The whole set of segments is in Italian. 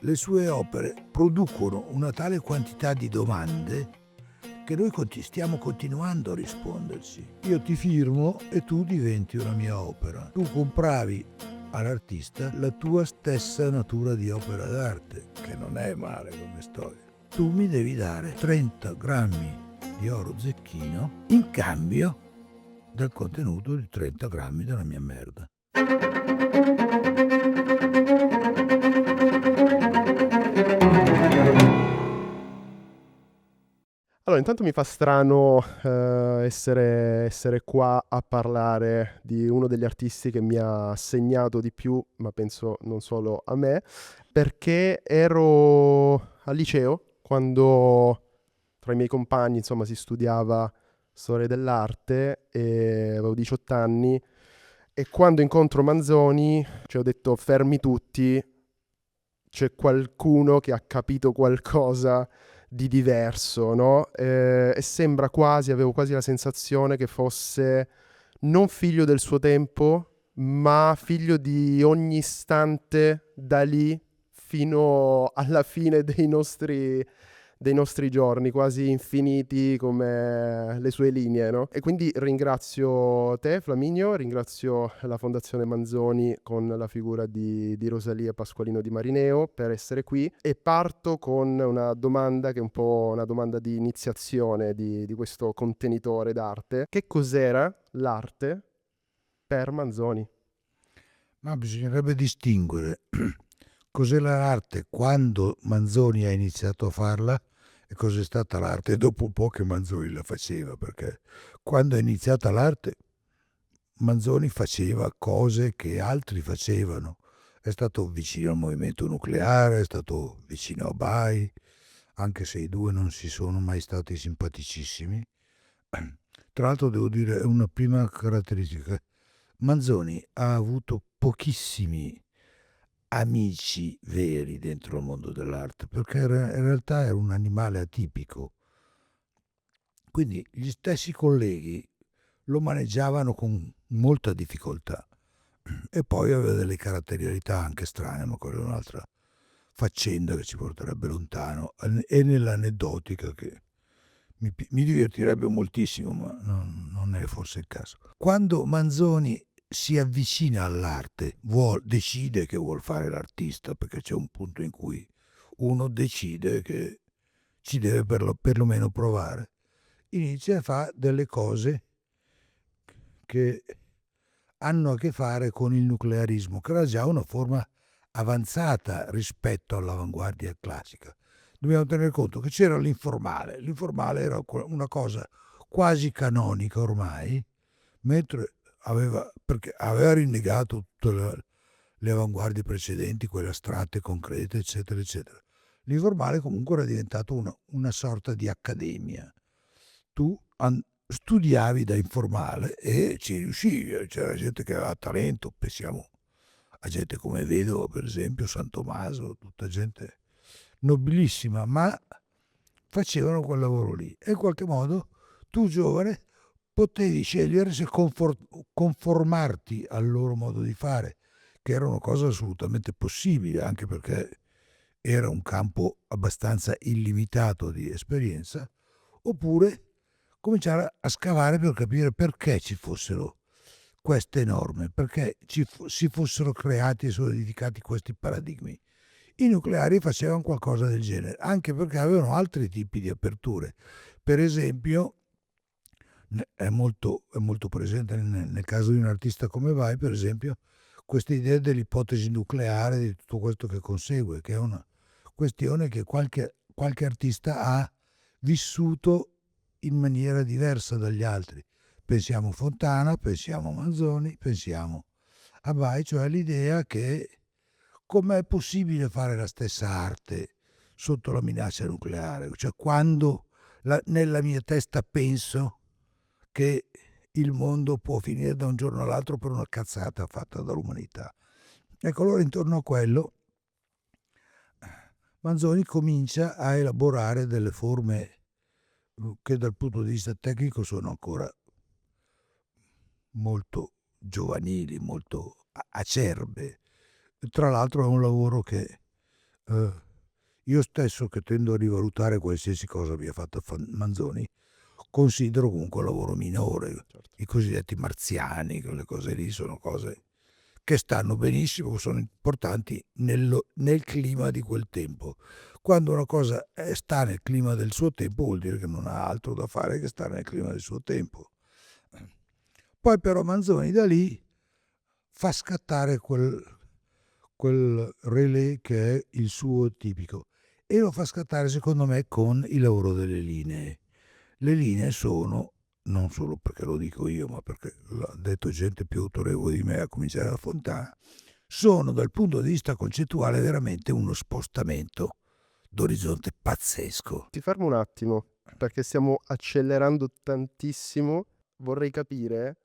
Le sue opere producono una tale quantità di domande che noi stiamo continuando a risponderci. Io ti firmo e tu diventi una mia opera. Tu compravi all'artista la tua stessa natura di opera d'arte, che non è male come storia. Tu mi devi dare 30 grammi di oro zecchino in cambio del contenuto di 30 grammi della mia merda. Allora, intanto mi fa strano essere qua a parlare di uno degli artisti che mi ha segnato di più, ma penso non solo a me, perché ero al liceo quando tra i miei compagni, insomma, si studiava storia dell'arte e avevo 18 anni e quando incontro Manzoni, cioè ho detto fermi tutti, c'è qualcuno che ha capito qualcosa di diverso, no? E sembra quasi, avevo quasi la sensazione che fosse non figlio del suo tempo, ma figlio di ogni istante da lì fino alla fine dei nostri giorni, quasi infiniti come le sue linee, no? E quindi ringrazio te, Flaminio, ringrazio la Fondazione Manzoni con la figura di Rosalia Pasqualino Di Marineo per essere qui e parto con una domanda che è un po' una domanda di iniziazione di questo contenitore d'arte. Che cos'era l'arte per Manzoni? Ma bisognerebbe distinguere cos'è l'arte quando Manzoni ha iniziato a farla e cos'è stata l'arte dopo un po' che Manzoni la faceva, perché quando è iniziata l'arte Manzoni faceva cose che altri facevano. È stato vicino al movimento nucleare, è stato vicino a Bai, anche se i due non si sono mai stati simpaticissimi. Tra l'altro devo dire una prima caratteristica: Manzoni ha avuto pochissimi amici veri dentro il mondo dell'arte, perché in realtà era un animale atipico. Quindi gli stessi colleghi lo maneggiavano con molta difficoltà e poi aveva delle caratterialità anche strane, ma quella è un'altra faccenda che ci porterebbe lontano e nell'aneddotica che mi divertirebbe moltissimo, ma non è forse il caso. Quando Manzoni si avvicina all'arte, decide che vuol fare l'artista, perché c'è un punto in cui uno decide che ci deve perlomeno provare, inizia a fare delle cose che hanno a che fare con il nuclearismo, che era già una forma avanzata rispetto all'avanguardia classica. Dobbiamo tener conto che c'era l'informale era una cosa quasi canonica ormai, mentre perché aveva rinnegato tutte le avanguardie precedenti, quelle astratte, concrete, eccetera, eccetera. L'informale comunque era diventato una sorta di accademia. Tu studiavi da informale e ci riuscivi, c'era gente che aveva talento, pensiamo a gente come Vedovo per esempio, San Tommaso, tutta gente nobilissima, ma facevano quel lavoro lì e in qualche modo tu giovane potevi scegliere se conformarti al loro modo di fare, che era una cosa assolutamente possibile, anche perché era un campo abbastanza illimitato di esperienza, oppure cominciare a scavare per capire perché ci fossero queste norme, perché si fossero creati e solidificati questi paradigmi. I nucleari facevano qualcosa del genere, anche perché avevano altri tipi di aperture. Per esempio, è molto presente nel caso di un artista come Vai, per esempio, questa idea dell'ipotesi nucleare, di tutto questo che consegue, che è una questione che qualche artista ha vissuto in maniera diversa dagli altri. Pensiamo a Fontana, pensiamo a Manzoni, pensiamo a Vai, cioè l'idea che com'è possibile fare la stessa arte sotto la minaccia nucleare? Cioè quando nella mia testa penso che il mondo può finire da un giorno all'altro per una cazzata fatta dall'umanità. Ecco, allora intorno a quello Manzoni comincia a elaborare delle forme che dal punto di vista tecnico sono ancora molto giovanili, molto acerbe. Tra l'altro è un lavoro che io stesso, che tendo a rivalutare qualsiasi cosa abbia fatto Manzoni, considero comunque un lavoro minore. Certo. I cosiddetti marziani, quelle cose lì sono cose che stanno benissimo, sono importanti nel clima di quel tempo. Quando una cosa sta nel clima del suo tempo, vuol dire che non ha altro da fare che stare nel clima del suo tempo. Poi però Manzoni da lì fa scattare quel relè che è il suo tipico, e lo fa scattare secondo me con il lavoro delle linee. Le linee sono, non solo perché lo dico io, ma perché l'ha detto gente più autorevole di me, a cominciare da Fontana, sono dal punto di vista concettuale veramente uno spostamento d'orizzonte pazzesco. Ti fermo un attimo, perché stiamo accelerando tantissimo. Vorrei capire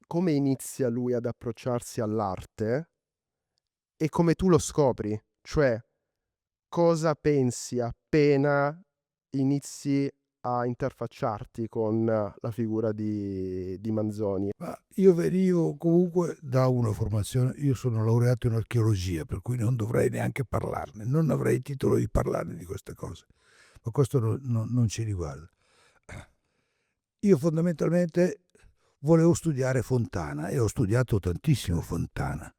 come inizia lui ad approcciarsi all'arte e come tu lo scopri. Cioè, cosa pensi appena inizi a interfacciarti con la figura di Manzoni? Ma io venivo comunque da una formazione, io sono laureato in archeologia, per cui non dovrei neanche parlarne, non avrei titolo di parlarne di queste cose, ma questo non ci riguarda. Io fondamentalmente volevo studiare Fontana e ho studiato tantissimo Fontana.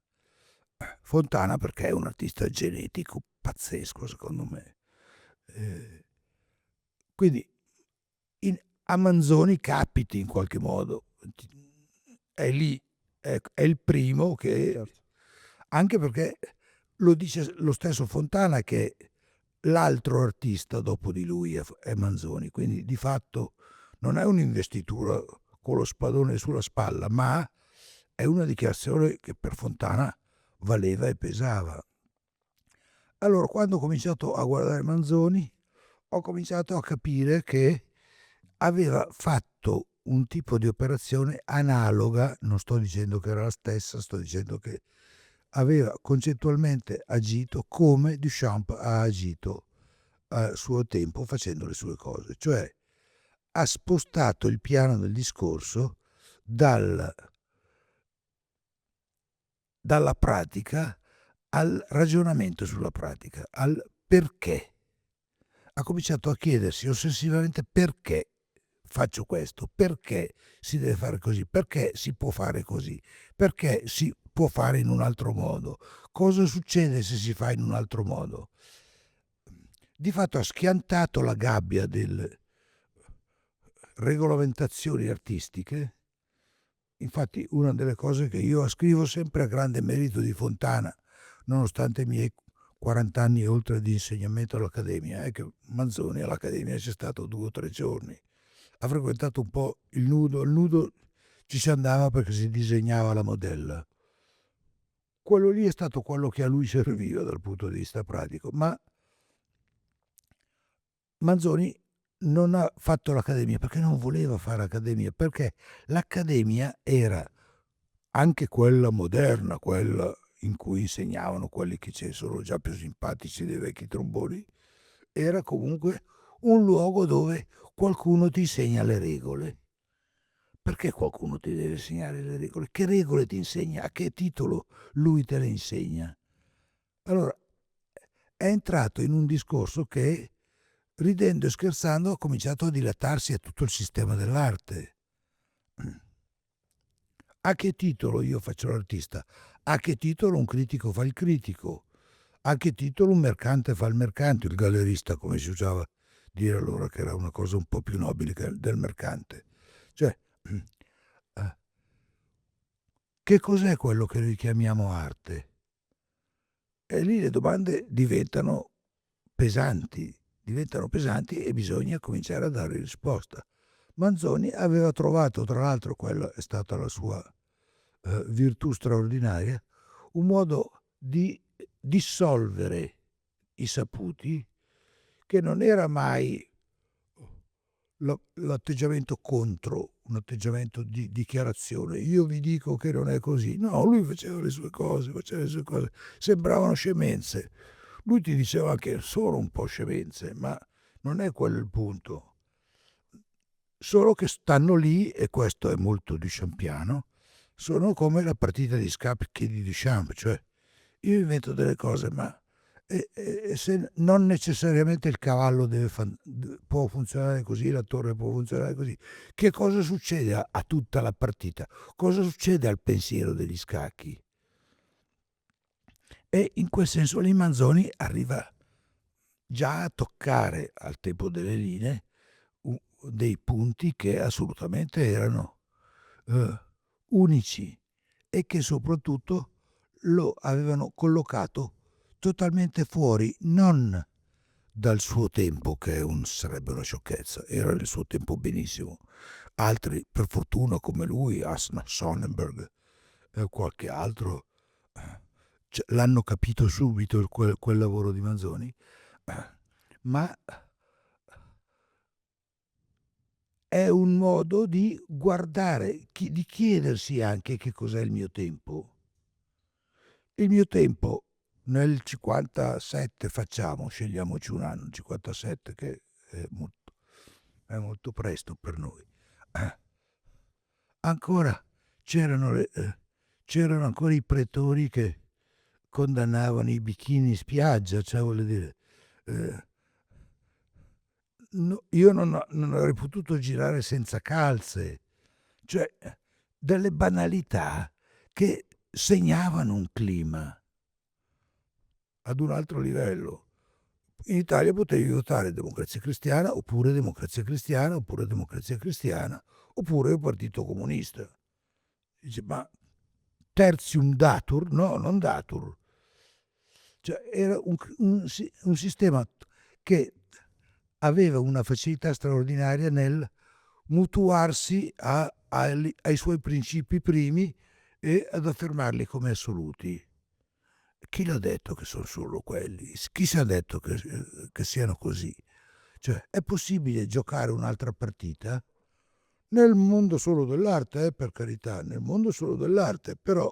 Fontana perché è un artista genetico pazzesco, secondo me. Quindi a Manzoni capiti in qualche modo, è lì, è il primo che, Certo. anche perché lo dice lo stesso Fontana che l'altro artista dopo di lui è Manzoni, quindi di fatto non è un'investitura con lo spadone sulla spalla, ma è una dichiarazione che per Fontana valeva e pesava. Allora, quando ho cominciato a guardare Manzoni, ho cominciato a capire che aveva fatto un tipo di operazione analoga, non sto dicendo che era la stessa, sto dicendo che aveva concettualmente agito come Duchamp ha agito a suo tempo facendo le sue cose, cioè ha spostato il piano del discorso dalla pratica al ragionamento sulla pratica, al perché. Ha cominciato a chiedersi ossessivamente perché faccio questo, perché si deve fare così, perché si può fare così, perché si può fare in un altro modo, cosa succede se si fa in un altro modo. Di fatto ha schiantato la gabbia delle regolamentazioni artistiche. Infatti una delle cose che io ascrivo sempre a grande merito di Fontana, nonostante i miei 40 anni e oltre di insegnamento all'Accademia, è che Manzoni all'Accademia c'è stato 2 o 3 giorni. Ha frequentato un po' il nudo ci si andava perché si disegnava la modella. Quello lì è stato quello che a lui serviva dal punto di vista pratico, ma Manzoni non ha fatto l'Accademia perché non voleva fare Accademia, perché l'Accademia era anche quella moderna, quella in cui insegnavano quelli che ci sono già più simpatici dei vecchi tromboni, era comunque un luogo dove qualcuno ti insegna le regole. Perché qualcuno ti deve insegnare le regole? Che regole ti insegna? A che titolo lui te le insegna? Allora, è entrato in un discorso che, ridendo e scherzando, ha cominciato a dilattarsi a tutto il sistema dell'arte. A che titolo io faccio l'artista? A che titolo un critico fa il critico? A che titolo un mercante fa il mercante, il gallerista, come si usava dire allora, che era una cosa un po' più nobile del mercante. Cioè, che cos'è quello che noi chiamiamo arte? E lì le domande diventano pesanti e bisogna cominciare a dare risposta. Manzoni aveva trovato, tra l'altro, quella è stata la sua virtù straordinaria, un modo di dissolvere i saputi che non era mai l'atteggiamento contro, un atteggiamento di dichiarazione. Io vi dico che non è così. No, lui faceva le sue cose, sembravano scemenze. Lui ti diceva che sono un po' scemenze, ma non è quello il punto. Solo che stanno lì, e questo è molto duchampiano, sono come la partita di scacchi di Duchamp, cioè io invento delle cose, ma E se non necessariamente il cavallo può funzionare così, la torre può funzionare così, che cosa succede a tutta la partita? Cosa succede al pensiero degli scacchi? E in quel senso lì Manzoni arriva già a toccare al tempo delle linee dei punti che assolutamente erano unici e che soprattutto lo avevano collocato totalmente fuori, non dal suo tempo, che sarebbe una sciocchezza, era nel suo tempo benissimo. Altri, per fortuna, come lui, Asna Sonnenberg e qualche altro, l'hanno capito subito quel lavoro di Manzoni, ma è un modo di guardare, di chiedersi anche che cos'è il mio tempo. Il mio tempo nel 57 scegliamoci un anno, 57 che è molto presto per noi. Ancora c'erano ancora i pretori che condannavano i bikini in spiaggia, cioè vuol dire, io non avrei potuto girare senza calze, cioè delle banalità che segnavano un clima ad un altro livello. In Italia potevi votare Democrazia Cristiana oppure Democrazia Cristiana oppure Democrazia Cristiana oppure il Partito Comunista. Dice, ma tertium datur? No, non datur. Cioè era un sistema che aveva una facilità straordinaria nel mutuarsi ai suoi principi primi e ad affermarli come assoluti. Chi l'ha detto che sono solo quelli? Chi si è detto che siano così? Cioè, è possibile giocare un'altra partita nel mondo solo dell'arte, per carità, nel mondo solo dell'arte, però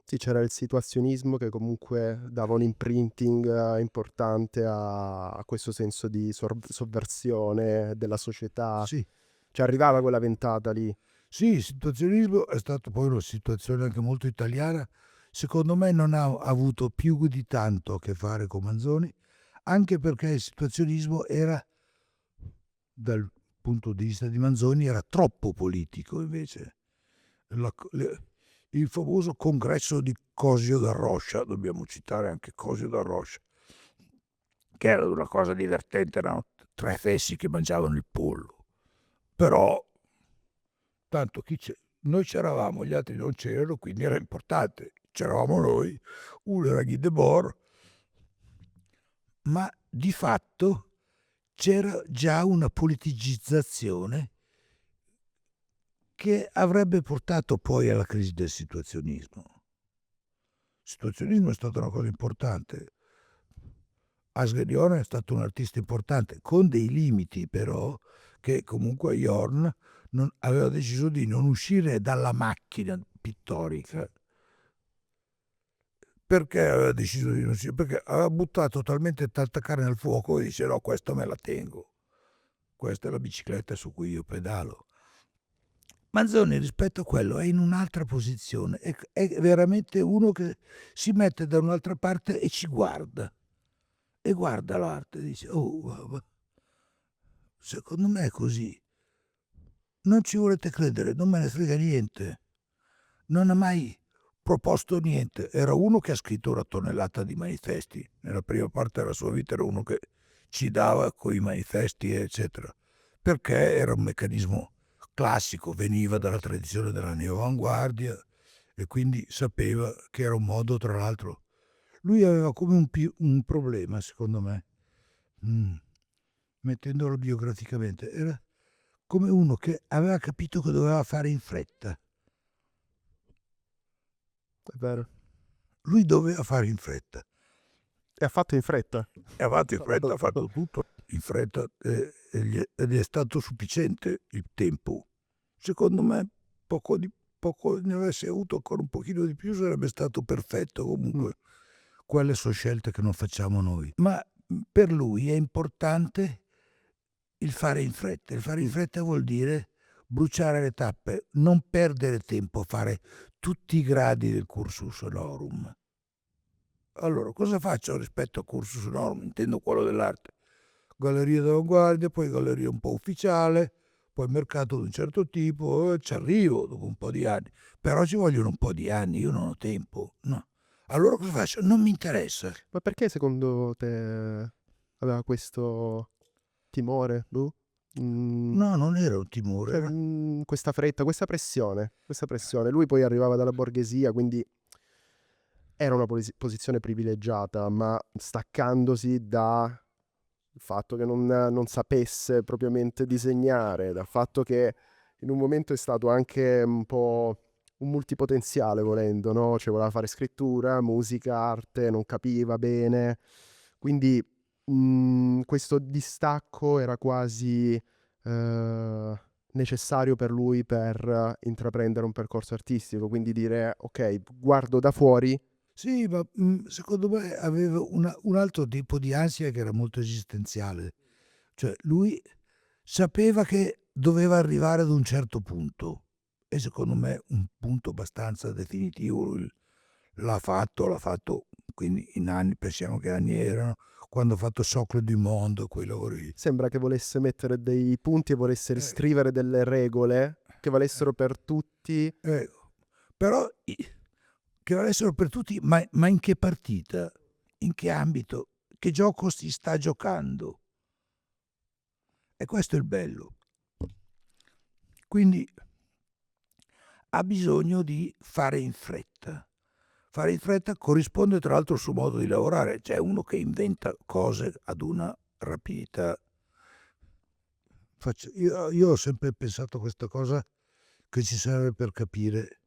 Sì, c'era il situazionismo che comunque dava un imprinting importante a questo senso di sovversione della società. sì, Cioè arrivava quella ventata lì. sì, il situazionismo è stato poi una situazione anche molto italiana. Secondo me non ha avuto più di tanto a che fare con Manzoni, anche perché il situazionismo era, dal punto di vista di Manzoni, era troppo politico. Invece il famoso congresso di Cosio da Roscia, dobbiamo citare anche Cosio da Roscia, che era una cosa divertente, erano tre fessi che mangiavano il pollo, però tanto noi c'eravamo, gli altri non c'erano, quindi era importante, c'eravamo noi, uno era Guy Debord, ma di fatto c'era già una politicizzazione che avrebbe portato poi alla crisi del situazionismo. Il situazionismo è stata una cosa importante. Asger Jorn è stato un artista importante, con dei limiti però, che comunque Jorn aveva deciso di non uscire dalla macchina pittorica. Perché aveva deciso di non uscire? Perché aveva buttato talmente tanta carne al fuoco e dice no, questo me la tengo. Questa è la bicicletta su cui io pedalo. Manzoni rispetto a quello è in un'altra posizione, è veramente uno che si mette da un'altra parte e ci guarda. E guarda l'arte e dice, oh, secondo me è così. Non ci volete credere, non me ne frega niente. Non ha mai proposto niente. Era uno che ha scritto una tonnellata di manifesti. Nella prima parte della sua vita era uno che ci dava coi manifesti, eccetera. Perché era un meccanismo classico, veniva dalla tradizione della neoavanguardia e quindi sapeva che era un modo, tra l'altro. Lui aveva come un problema, secondo me, mettendolo biograficamente, era come uno che aveva capito che doveva fare in fretta. È vero. Lui doveva fare in fretta. E ha fatto in fretta. E ha fatto in fretta, ha fatto tutto in fretta ed è stato sufficiente il tempo. Secondo me poco ne avesse avuto ancora un pochino di più sarebbe stato perfetto. Comunque quelle sono scelte che non facciamo noi. Ma per lui è importante il fare in fretta. Il fare in fretta vuol dire bruciare le tappe, non perdere tempo a fare tutti i gradi del cursus honorum. Allora, cosa faccio rispetto a cursus honorum? Intendo quello dell'arte. Galleria d'avanguardia, poi galleria un po' ufficiale, poi mercato di un certo tipo, ci arrivo dopo un po' di anni. Però ci vogliono un po' di anni, io non ho tempo, no. Allora cosa faccio? Non mi interessa. Ma perché secondo te aveva questo timore? Boh? Mm, No, non era un timore. cioè, questa fretta, questa pressione, questa pressione. Lui poi arrivava dalla borghesia, quindi era una posizione privilegiata, ma staccandosi dal fatto che non sapesse propriamente disegnare, dal fatto che in un momento è stato anche un po' un multipotenziale volendo, no? Cioè voleva fare scrittura, musica, arte, non capiva bene. Quindi questo distacco era quasi necessario per lui per intraprendere un percorso artistico, quindi dire ok, guardo da fuori. Sì, ma secondo me aveva un altro tipo di ansia che era molto esistenziale. Cioè lui sapeva che doveva arrivare ad un certo punto e secondo me un punto abbastanza definitivo lui l'ha fatto, quindi in anni, pensiamo che anni erano, quando ha fatto Socle du Monde, quei lavori lì. Sembra che volesse mettere dei punti e volesse Eh, riscrivere delle regole che valessero per tutti. però che valessero per tutti, ma in che partita? In che ambito? Che gioco si sta giocando? E questo è il bello. Quindi ha bisogno di fare in fretta. Fare in fretta corrisponde tra l'altro al suo modo di lavorare. C'è uno che inventa cose ad una rapidità. Io ho sempre pensato a questa cosa che ci serve per capire,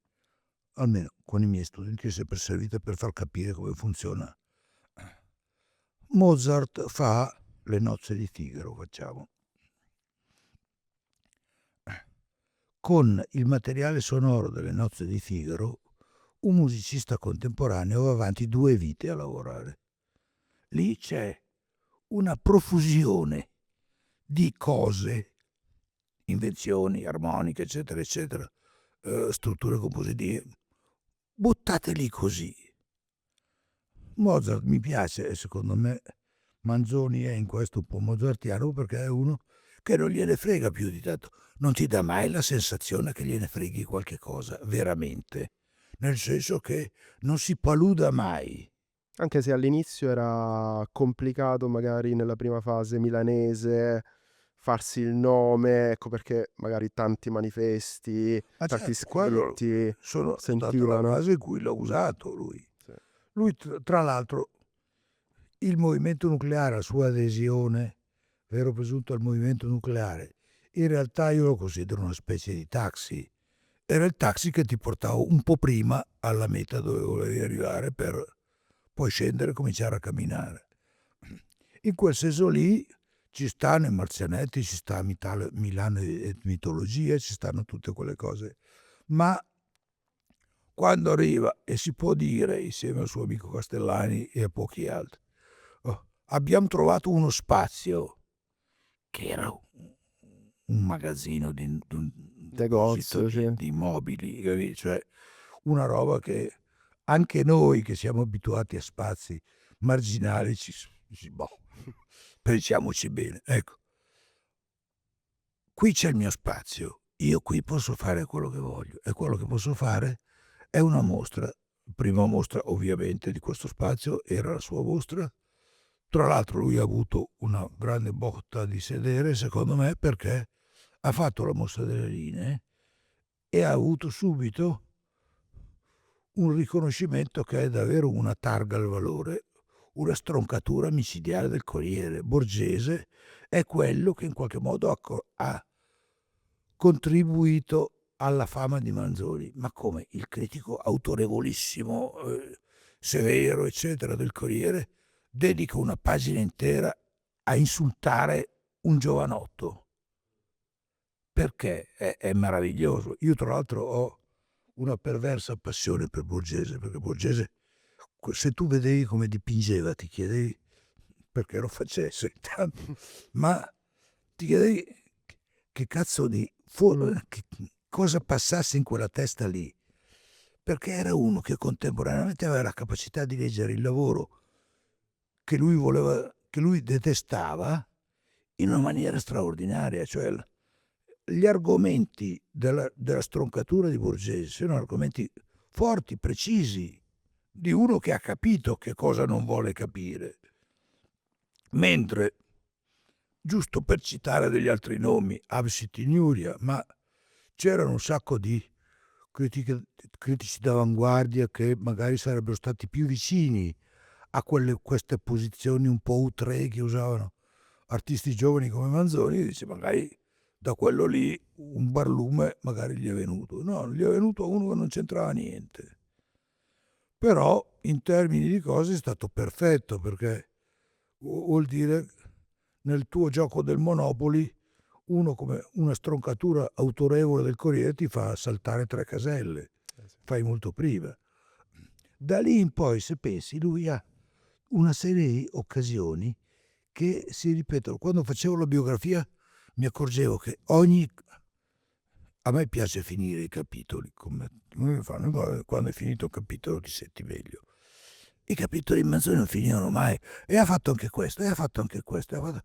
almeno con i miei studenti, è sempre servita per far capire come funziona. Mozart fa le nozze di Figaro, facciamo. Con il materiale sonoro delle nozze di Figaro, un musicista contemporaneo va avanti 2 vite a lavorare. Lì c'è una profusione di cose, invenzioni, armoniche, eccetera, eccetera, strutture compositive, buttate lì così. Mozart mi piace e secondo me Manzoni è in questo un po' mozartiano perché è uno che non gliene frega più di tanto. Non ti dà mai la sensazione che gliene freghi qualche cosa, veramente. Nel senso che non si paluda mai. Anche se all'inizio era complicato, magari nella prima fase milanese, farsi il nome, ecco perché magari tanti manifesti, Ma tanti certo, quello scritti è stata la sentivano. fase in cui l'ha usato lui. Sì. Lui tra l'altro il movimento nucleare, la sua adesione, vero presunto al movimento nucleare, in realtà io lo considero una specie di taxi. Era il taxi che ti portava un po' prima alla meta dove volevi arrivare per poi scendere e cominciare a camminare. In quel senso lì ci stanno i Marzianetti, ci sta Milano e mitologia, ci stanno tutte quelle cose. Ma quando arriva, e si può dire insieme al suo amico Castellani e a pochi altri, abbiamo trovato uno spazio che era un magazzino di un deposito Negozio, sì. di mobili, capi? Cioè una roba che anche noi che siamo abituati a spazi marginali boh, pensiamoci bene. Ecco, qui c'è il mio spazio, io qui posso fare quello che voglio e quello che posso fare è una mostra. Prima mostra ovviamente di questo spazio era la sua mostra. Tra l'altro lui ha avuto una grande botta di sedere, secondo me, perché ha fatto la mostra delle linee e ha avuto subito un riconoscimento che è davvero una targa al valore, una stroncatura micidiale del Corriere. Borgese è quello che in qualche modo ha contribuito alla fama di Manzoni. Ma come? Il critico autorevolissimo, severo, eccetera, del Corriere dedica una pagina intera a insultare un giovanotto. Perché? È meraviglioso. Io tra l'altro ho una perversa passione per Borgese, perché Borgese, se tu vedevi come dipingeva, ti chiedevi perché lo facesse, ma ti chiedevi che cazzo di Mm. che cosa passasse in quella testa lì. perché era uno che contemporaneamente aveva la capacità di leggere il lavoro che lui detestava in una maniera straordinaria, cioè gli argomenti della stroncatura di Borgese sono argomenti forti, precisi, di uno che ha capito che cosa non vuole capire. Mentre, giusto per citare degli altri nomi, Absit Inuria, ma c'erano un sacco di critici d'avanguardia che magari sarebbero stati più vicini a queste posizioni un po' outré che usavano artisti giovani come Manzoni, dice magari da quello lì un barlume magari gli è venuto. No, gli è venuto a uno che non c'entrava niente. Però in termini di cose è stato perfetto, perché vuol dire nel tuo gioco del Monopoli uno come una stroncatura autorevole del Corriere ti fa saltare 3 caselle, Sì. fai molto prima. Da lì in poi, se pensi, lui ha una serie di occasioni che si ripetono. Quando facevo la biografia mi accorgevo che a me piace finire i capitoli, come fanno, quando è finito un capitolo ti senti meglio. I capitoli di Manzoni non finivano mai. E ha fatto anche questo, e ha fatto anche questo.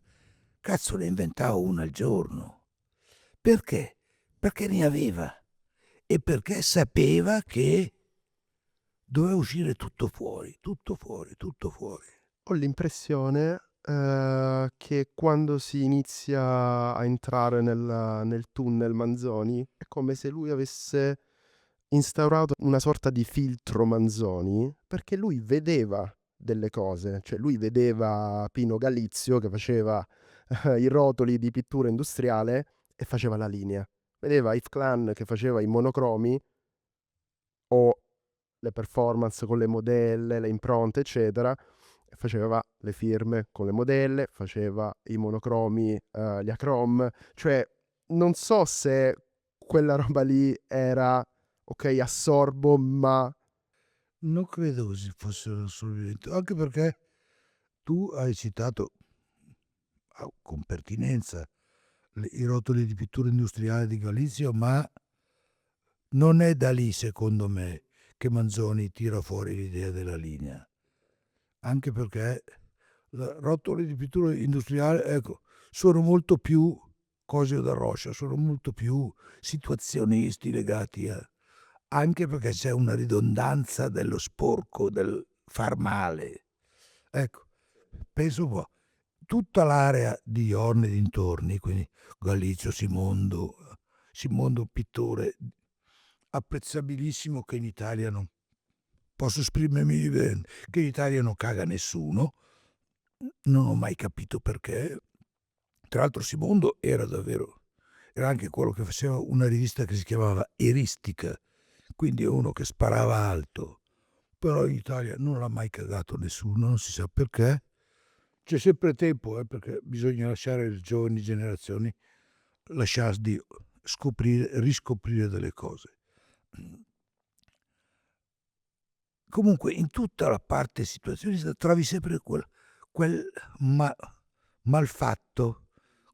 Cazzo, ne inventavo una al giorno. Perché? Perché ne aveva. E perché sapeva che doveva uscire tutto fuori, tutto fuori, tutto fuori. Ho l'impressione che quando si inizia a entrare nel tunnel Manzoni è come se lui avesse instaurato una sorta di filtro Manzoni, perché lui vedeva delle cose, cioè lui vedeva Pino Galizio che faceva i rotoli di pittura industriale e faceva la linea. Vedeva Yves Klein che faceva i monocromi o le performance con le modelle, le impronte, eccetera. Faceva le firme con le modelle, faceva i monocromi, gli acrom. Cioè, non so se quella roba lì era, ok, assorbo, ma Non credo che si fossero assolutamente, anche perché tu hai citato con pertinenza i rotoli di pittura industriale di Galizio, ma non è da lì, secondo me, che Manzoni tira fuori l'idea della linea. Anche perché rotoli di pittura industriale, ecco, sono molto più Cosio da Roscia, sono molto più situazionisti legati a... Anche perché c'è una ridondanza dello sporco, del far male. Ecco, penso un po', tutta l'area di Iorne e dintorni, quindi Galizio, Simondo pittore apprezzabilissimo che in Italia non posso esprimermi bene, che in Italia non caga nessuno, non ho mai capito perché. Tra l'altro Simondo era anche quello che faceva una rivista che si chiamava Eristica, quindi è uno che sparava alto, però in Italia non l'ha mai cagato nessuno, non si sa perché. C'è sempre tempo, perché bisogna lasciare alle giovani generazioni la chance di riscoprire delle cose. Comunque in tutta la parte situazionista trovi sempre quel ma malfatto,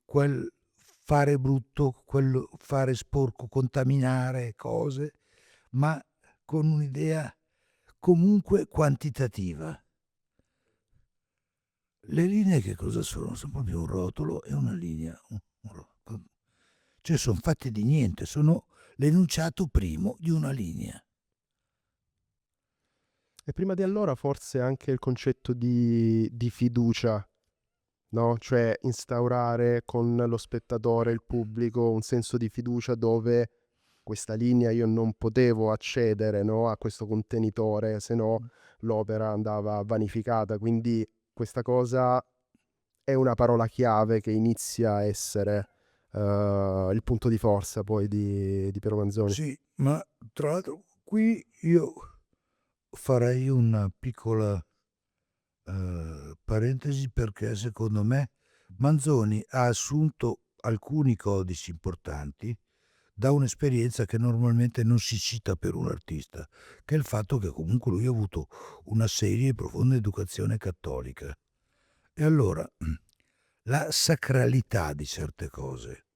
quel fare brutto, quel fare sporco, contaminare cose, ma con un'idea comunque quantitativa. Le linee che cosa sono? Sono proprio un rotolo e una linea. Cioè sono fatte di niente, sono l'enunciato primo di una linea. e prima di allora forse anche il concetto di fiducia, no? Cioè instaurare con lo spettatore, il pubblico, un senso di fiducia dove questa linea io non potevo accedere, no, a questo contenitore, se no l'opera andava vanificata. Quindi questa cosa è una parola chiave che inizia a essere il punto di forza poi di Piero Manzoni. Sì, ma tra l'altro qui io farei una piccola parentesi, perché secondo me Manzoni ha assunto alcuni codici importanti da un'esperienza che normalmente non si cita per un artista, che è il fatto che comunque lui ha avuto una seria e profonda educazione cattolica. E allora la sacralità di certe cose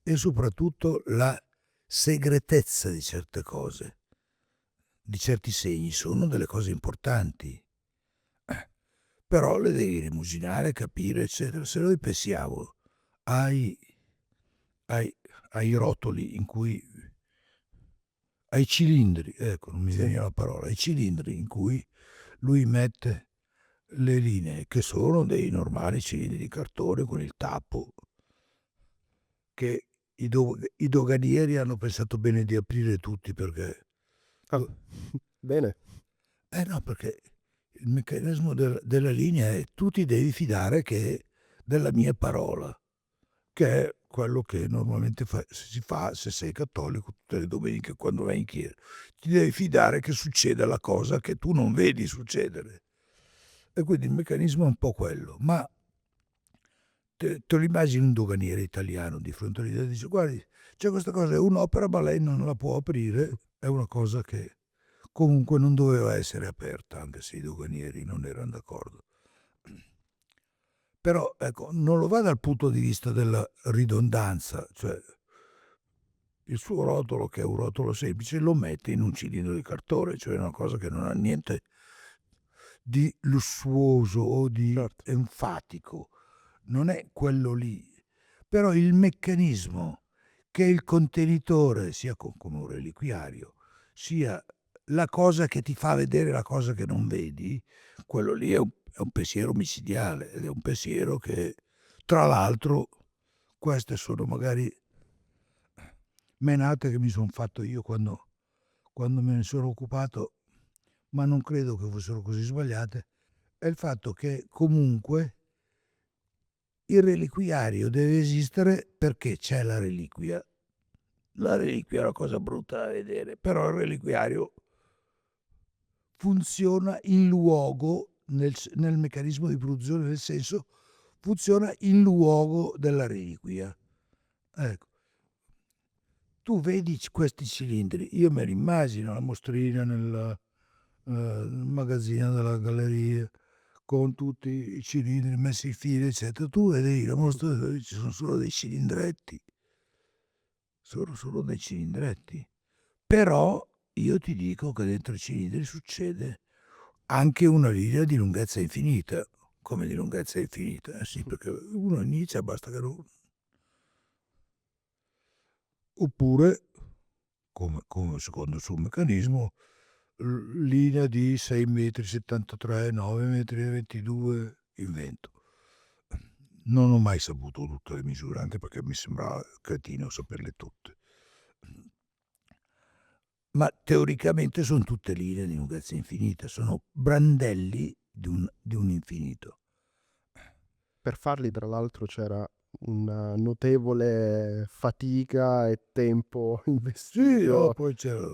e soprattutto la segretezza di certe cose di certi segni sono delle cose importanti, però le devi rimuginare, capire, eccetera. Se noi pensiamo ai, ai, ai rotoli in cui, ai cilindri, ecco, non mi Sì, veniva la parola, ai cilindri in cui lui mette le linee, che sono dei normali cilindri di cartone con il tappo, che i doganieri hanno pensato bene di aprire tutti perché ah, bene, no, perché il meccanismo della linea è: tu ti devi fidare che della mia parola, che è quello che normalmente si fa se sei cattolico tutte le domeniche quando vai in chiesa. Ti devi fidare che succeda la cosa che tu non vedi succedere. E quindi il meccanismo è un po' quello. Ma te lo immagini un doganiere italiano di fronte all'idea, dice: "Guardi, c'è questa cosa, è un'opera, ma lei non la può aprire, è una cosa che comunque non doveva essere aperta", anche se i doganieri non eran d'accordo. Però ecco, non lo va dal punto di vista della ridondanza, cioè il suo rotolo, che è un rotolo semplice, lo mette in un cilindro di cartone, cioè una cosa che non ha niente di lussuoso o di certo. enfatico, non è quello lì. Però il meccanismo che il contenitore sia come un reliquiario, sia la cosa che ti fa vedere la cosa che non vedi, quello lì è un pensiero micidiale, ed è un pensiero che, tra l'altro, queste sono magari menate che mi son fatto io quando me ne sono occupato, ma non credo che fossero così sbagliate, è il fatto che comunque il reliquiario deve esistere perché c'è la reliquia. La reliquia è una cosa brutta da vedere, però il reliquiario funziona in luogo nel meccanismo di produzione, nel senso, funziona in luogo della reliquia. Ecco, tu vedi questi cilindri, io me li immagino la mostrina nel magazzino della galleria, con tutti i cilindri messi in fila, eccetera. Tu vedi la mostra, ci sono solo dei cilindretti, sono solo dei cilindretti. Però io ti dico che dentro i cilindri succede anche una linea di lunghezza infinita. Come di lunghezza infinita? Eh sì, perché uno inizia, basta che non, oppure, come secondo il suo meccanismo, linea di 6 metri e 73, 9 metri e 22 in vento. Non ho mai saputo tutte le misure, anche perché mi sembrava cretino saperle tutte. Ma teoricamente son tutte linee di lunghezza infinita, sono brandelli di un infinito. Per farli tra l'altro c'era una notevole fatica e tempo Sì, no, investito. poi c'era,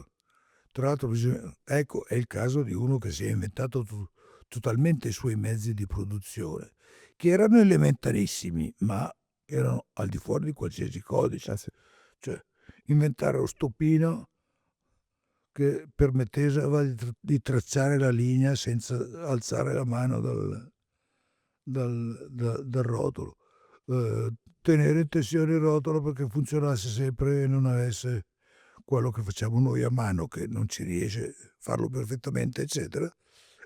tra l'altro bisogna, ecco, è il caso di uno che si è inventato totalmente i suoi mezzi di produzione, che erano elementarissimi, ma erano al di fuori di qualsiasi Eh codice. sì, Cioè, inventare lo stoppino che permetteva di tracciare la linea senza alzare la mano dal rotolo. Tenere in tensione il rotolo perché funzionasse sempre e non avesse quello che facciamo noi a mano, che non ci riesce a farlo perfettamente, eccetera.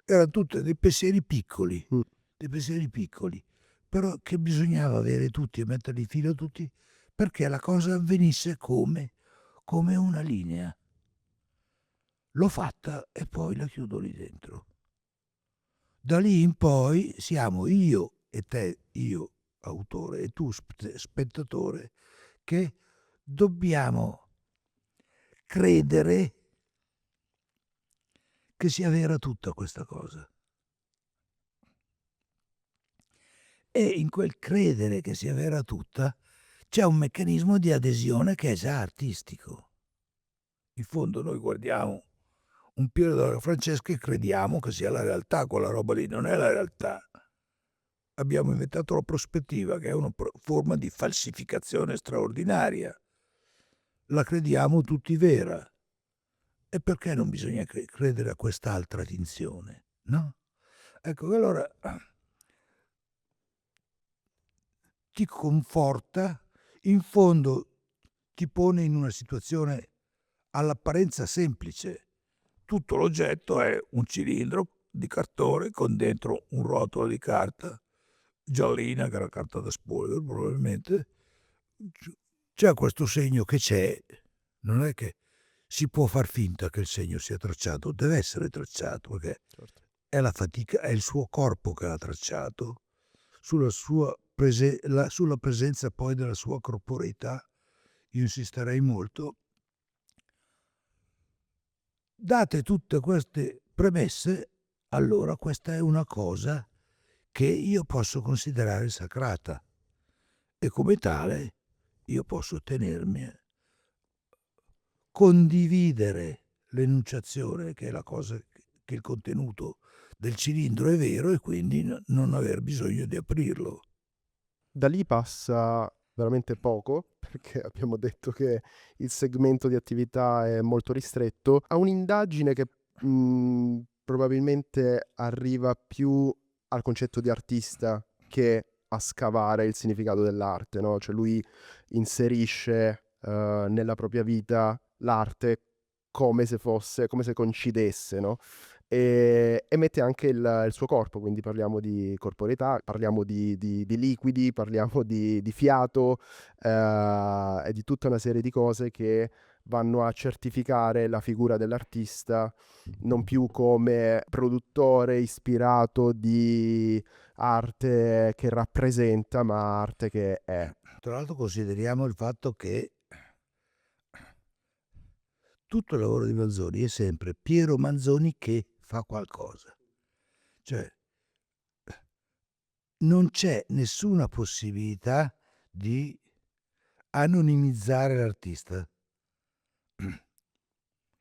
Eran tutte mh, dei pensieri piccoli, però che bisognava avere tutti e metterli in fila tutti perché la cosa avvenisse come una linea. L'ho fatta e poi la chiudo lì dentro. Da lì in poi siamo io e te, io autore e tu spettatore, che dobbiamo credere che sia vera tutta questa cosa. E in quel credere che sia vera tutta c'è un meccanismo di adesione che è già artistico. In fondo noi guardiamo un Piero della Francesca e crediamo che sia la realtà, quella roba lì non è la realtà. Abbiamo inventato la prospettiva, che è una forma di falsificazione straordinaria. La crediamo tutti vera. E perché non bisogna credere a quest'altra finzione, no? Ecco, allora ti conforta, in fondo ti pone in una situazione all'apparenza semplice, tutto l'oggetto è un cilindro di cartone con dentro un rotolo di carta giallina, che era carta da spoiler probabilmente. C'è questo segno che c'è, non è che si può far finta che il segno sia tracciato, deve essere tracciato, perché Certo. è la fatica, è il suo corpo che l'ha tracciato, sulla sulla presenza poi della sua corporeità io insisterei molto. Date tutte queste premesse, allora questa è una cosa che io posso considerare sacrata e come tale io posso tenermi, condividere l'enunciazione, che è la cosa, che il contenuto del cilindro è vero, e quindi non aver bisogno di aprirlo. Da lì passa veramente poco, perché abbiamo detto che il segmento di attività è molto ristretto, a un'indagine che, probabilmente arriva più al concetto di artista che a scavare il significato dell'arte, no, cioè lui inserisce, nella propria vita l'arte come se coincidesse, no, e mette anche il suo corpo, quindi parliamo di corporeità, parliamo di liquidi, parliamo di fiato, e di tutta una serie di cose che vanno a certificare la figura dell'artista, non più come produttore ispirato di arte che rappresenta, ma arte che è. Tra l'altro consideriamo il fatto che tutto il lavoro di Manzoni è sempre Piero Manzoni che fa qualcosa. Cioè, non c'è nessuna possibilità di anonimizzare l'artista.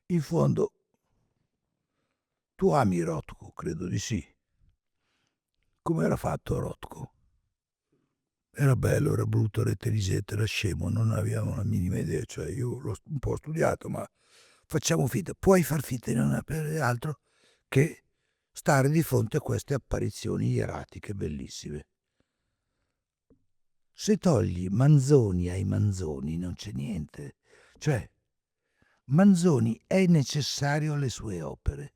In fondo, tu ami Rothko, credo di sì. Come era fatto Rothko? Era bello, era brutto, era intelligente, era scemo, non avevamo la minima idea. Cioè, io l'ho un po' studiato, ma facciamo finta, puoi far finta di non sapere altro che stare di fronte a queste apparizioni ieratiche bellissime. Se togli Manzoni ai Manzoni non c'è niente. Cioè, Manzoni è necessario alle sue opere.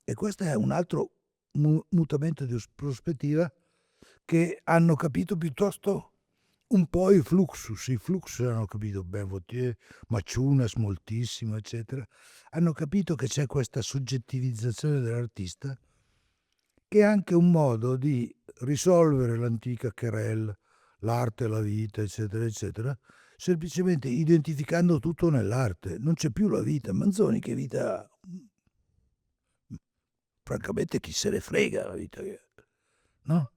E questo è un altro mutamento di prospettiva che hanno capito piuttosto un po' i Fluxus. I Fluxus hanno capito ben Vautier, Maciunas moltissimo, eccetera. Hanno capito che c'è questa soggettivizzazione dell'artista, che è anche un modo di risolvere l'antica querelle, l'arte e la vita, eccetera, eccetera, semplicemente identificando tutto nell'arte. Non c'è più la vita. Manzoni che vita ha? Francamente chi se ne frega la vita che ha, no?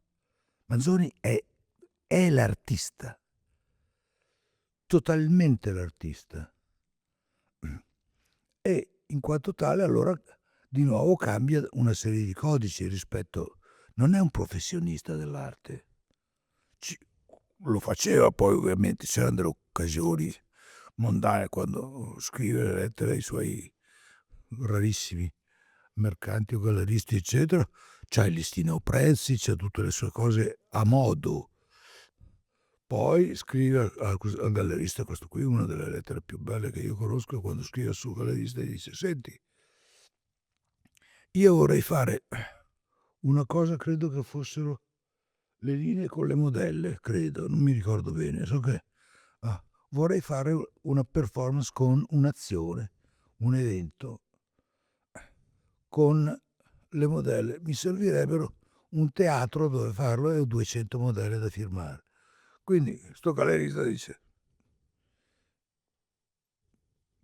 Manzoni è l'artista, totalmente l'artista. E in quanto tale allora di nuovo cambia una serie di codici rispetto, non è un professionista dell'arte. Lo faceva poi ovviamente, c'erano delle occasioni mondane quando scrive le lettere ai suoi rarissimi mercanti o galleristi eccetera, c'ha il listino prezzi, c'ha tutte le sue cose a modo. Poi scrive al gallerista, questo qui è una delle lettere più belle che io conosco, quando scrive al suo gallerista gli dice: "Senti, io vorrei fare una cosa", credo che fossero le linee con le modelle, credo, non mi ricordo bene, so che vorrei fare una performance con un'azione, un evento con le modelle. Mi servirebbero un teatro dove farlo e ho 200 modelle da firmare. Quindi sto gallerista dice: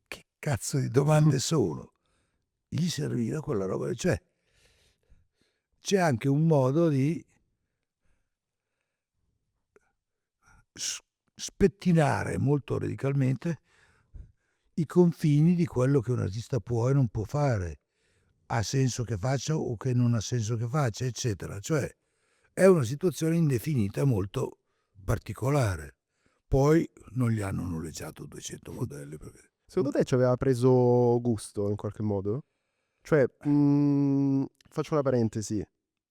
"Che cazzo di domande sono?" Gli serviva quella roba, cioè c'è anche un modo di spettinare molto radicalmente i confini di quello che un artista può e non può fare. Ha senso che faccia o che non ha senso che faccia, eccetera. Cioè è una situazione indefinita molto particolare. Poi non gli hanno noleggiato 200 modelli perché Secondo te ci aveva preso gusto in qualche modo? Cioè, faccio una parentesi,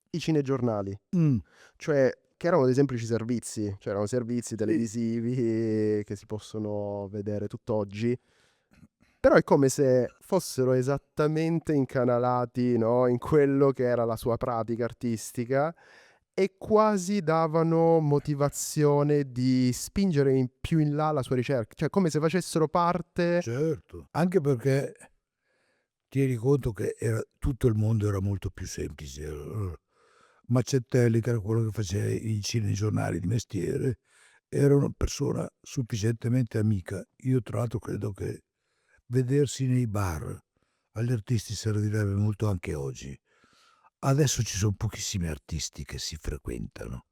i cinegiornali, mh, cioè che erano dei semplici servizi, cioè erano servizi sì, televisivi che si possono vedere tutt'oggi. Però è come se fossero esattamente incanalati, no, in quello che era la sua pratica artistica e quasi davano motivazione di spingere più in là la sua ricerca, cioè come se facessero parte. Certo, anche perché tieni conto che tutto il mondo era molto più semplice. Macettelli, che era quello che faceva i cinegiornali di mestiere, era una persona sufficientemente amica. Io tra l'altro credo che vedersi nei bar agli artisti servirebbe molto anche oggi. Adesso ci son pochissimi artisti che si frequentano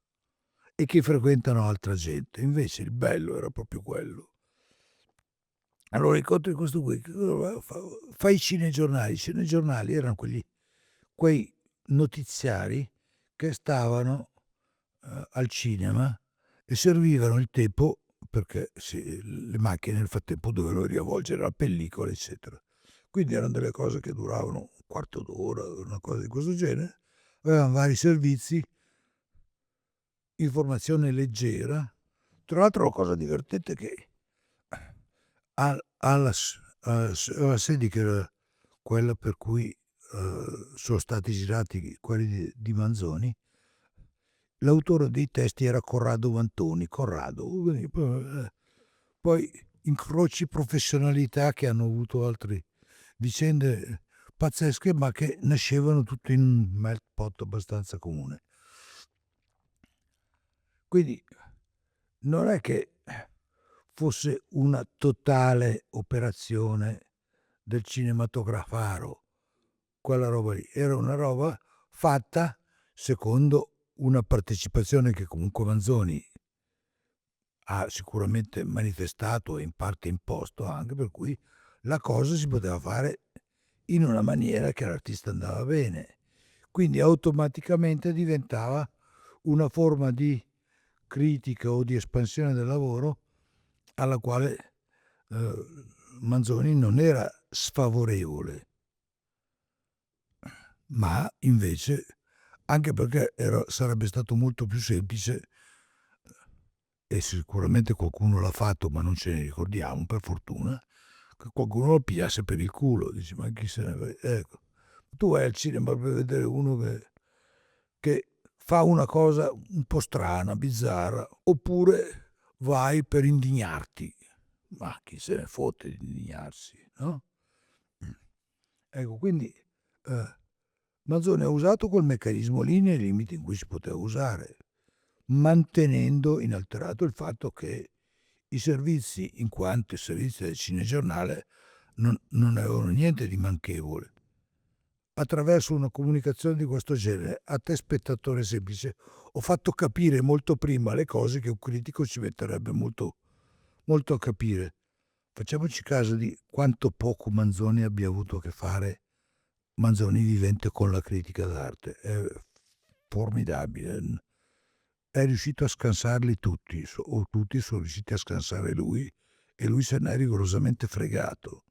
e che frequentano altra gente, invece il bello era proprio quello. Allora incontri questo qui, che cosa fa i cinegiornali. I cinegiornali eran quei notiziari che stavano, al cinema e servivano il tempo perché le macchine nel frattempo dovevano riavvolgere la pellicola, eccetera. Quindi eran delle cose che duravano un quarto d'ora, una cosa di questo genere. Avevan vari servizi, informazione leggera. Tra l'altro la cosa divertente è che alla sedi che era quella per cui, sono stati girati quelli di Manzoni, l'autore dei testi era Corrado Vantoni. Corrado, poi incroci professionalità che hanno avuto altre vicende pazzesche, ma che nascevano tutte in un melting pot abbastanza comune. Quindi non è che fosse una totale operazione del cinematografaro, quella roba lì. Era una roba fatta secondo una partecipazione che comunque Manzoni ha sicuramente manifestato e in parte imposto anche, per cui la cosa si poteva fare in una maniera che all'artista andava bene. Quindi automaticamente diventava una forma di critica o di espansione del lavoro alla quale Manzoni non era sfavorevole, ma invece, anche perché sarebbe stato molto più semplice, e sicuramente qualcuno l'ha fatto ma non ce ne ricordiamo per fortuna, che qualcuno lo pigliasse per il culo, dici ma chi se ne ecco. Tu vai al cinema per vedere uno che fa una cosa un po' strana, bizzarra, oppure vai per indignarti. Ma chi se ne fotte di indignarsi, no? Ecco, quindi Manzoni ha usato quel meccanismo lì nei limiti in cui si poteva usare, mantenendo inalterato il fatto che i servizi, in quanto i servizi del cinegiornale, non avevano niente di manchevole. Attraverso una comunicazione di questo genere, a te spettatore semplice, ho fatto capire molto prima le cose che un critico ci metterebbe molto, molto a capire. Facciamoci caso di quanto poco Manzoni abbia avuto a che fare, Manzoni vivente, con la critica d'arte. È formidabile. È riuscito a scansarli tutti, o tutti sono riusciti a scansare lui, e lui se n'è rigorosamente fregato.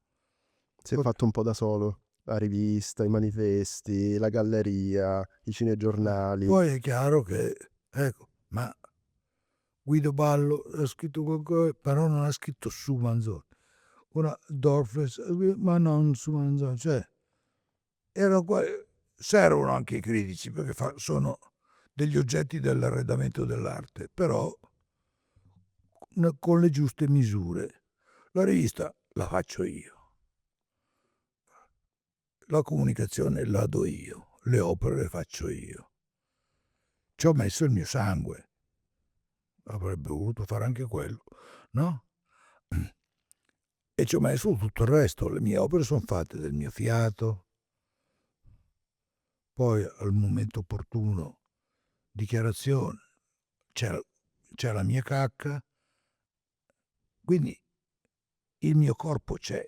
Si è fatto un po' da solo. La rivista, i manifesti, la galleria, i cinegiornali. Poi è chiaro che, ecco, ma Guido Ballo ha scritto qualcosa, però non ha scritto su Manzoni. Una Dorfles, ma non su Manzoni. Cioè, erano qua, servono anche i critici perché sono degli oggetti dell'arredamento dell'arte, però con le giuste misure. La rivista la faccio io, la comunicazione la do io, le opere le faccio io. Ci ho messo il mio sangue, avrebbe voluto fare anche quello, no? E ci ho messo tutto il resto. Le mie opere sono fatte del mio fiato, poi al momento opportuno dichiarazione, c'è la mia cacca, quindi il mio corpo c'è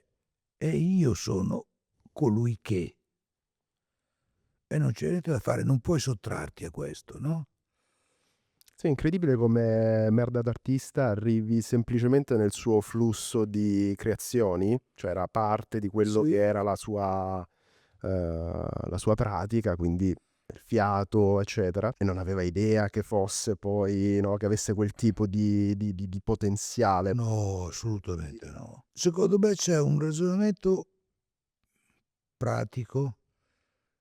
e io sono colui che, e non c'è niente da fare, non puoi sottrarti a questo, no? Sì, è incredibile come Merda d'artista arrivi semplicemente nel suo flusso di creazioni, cioè era parte di quello Sì, che era la sua pratica, quindi il fiato, eccetera, e non aveva idea che fosse poi, no, che avesse quel tipo di potenziale. No, assolutamente no. Secondo me c'è un ragionamento pratico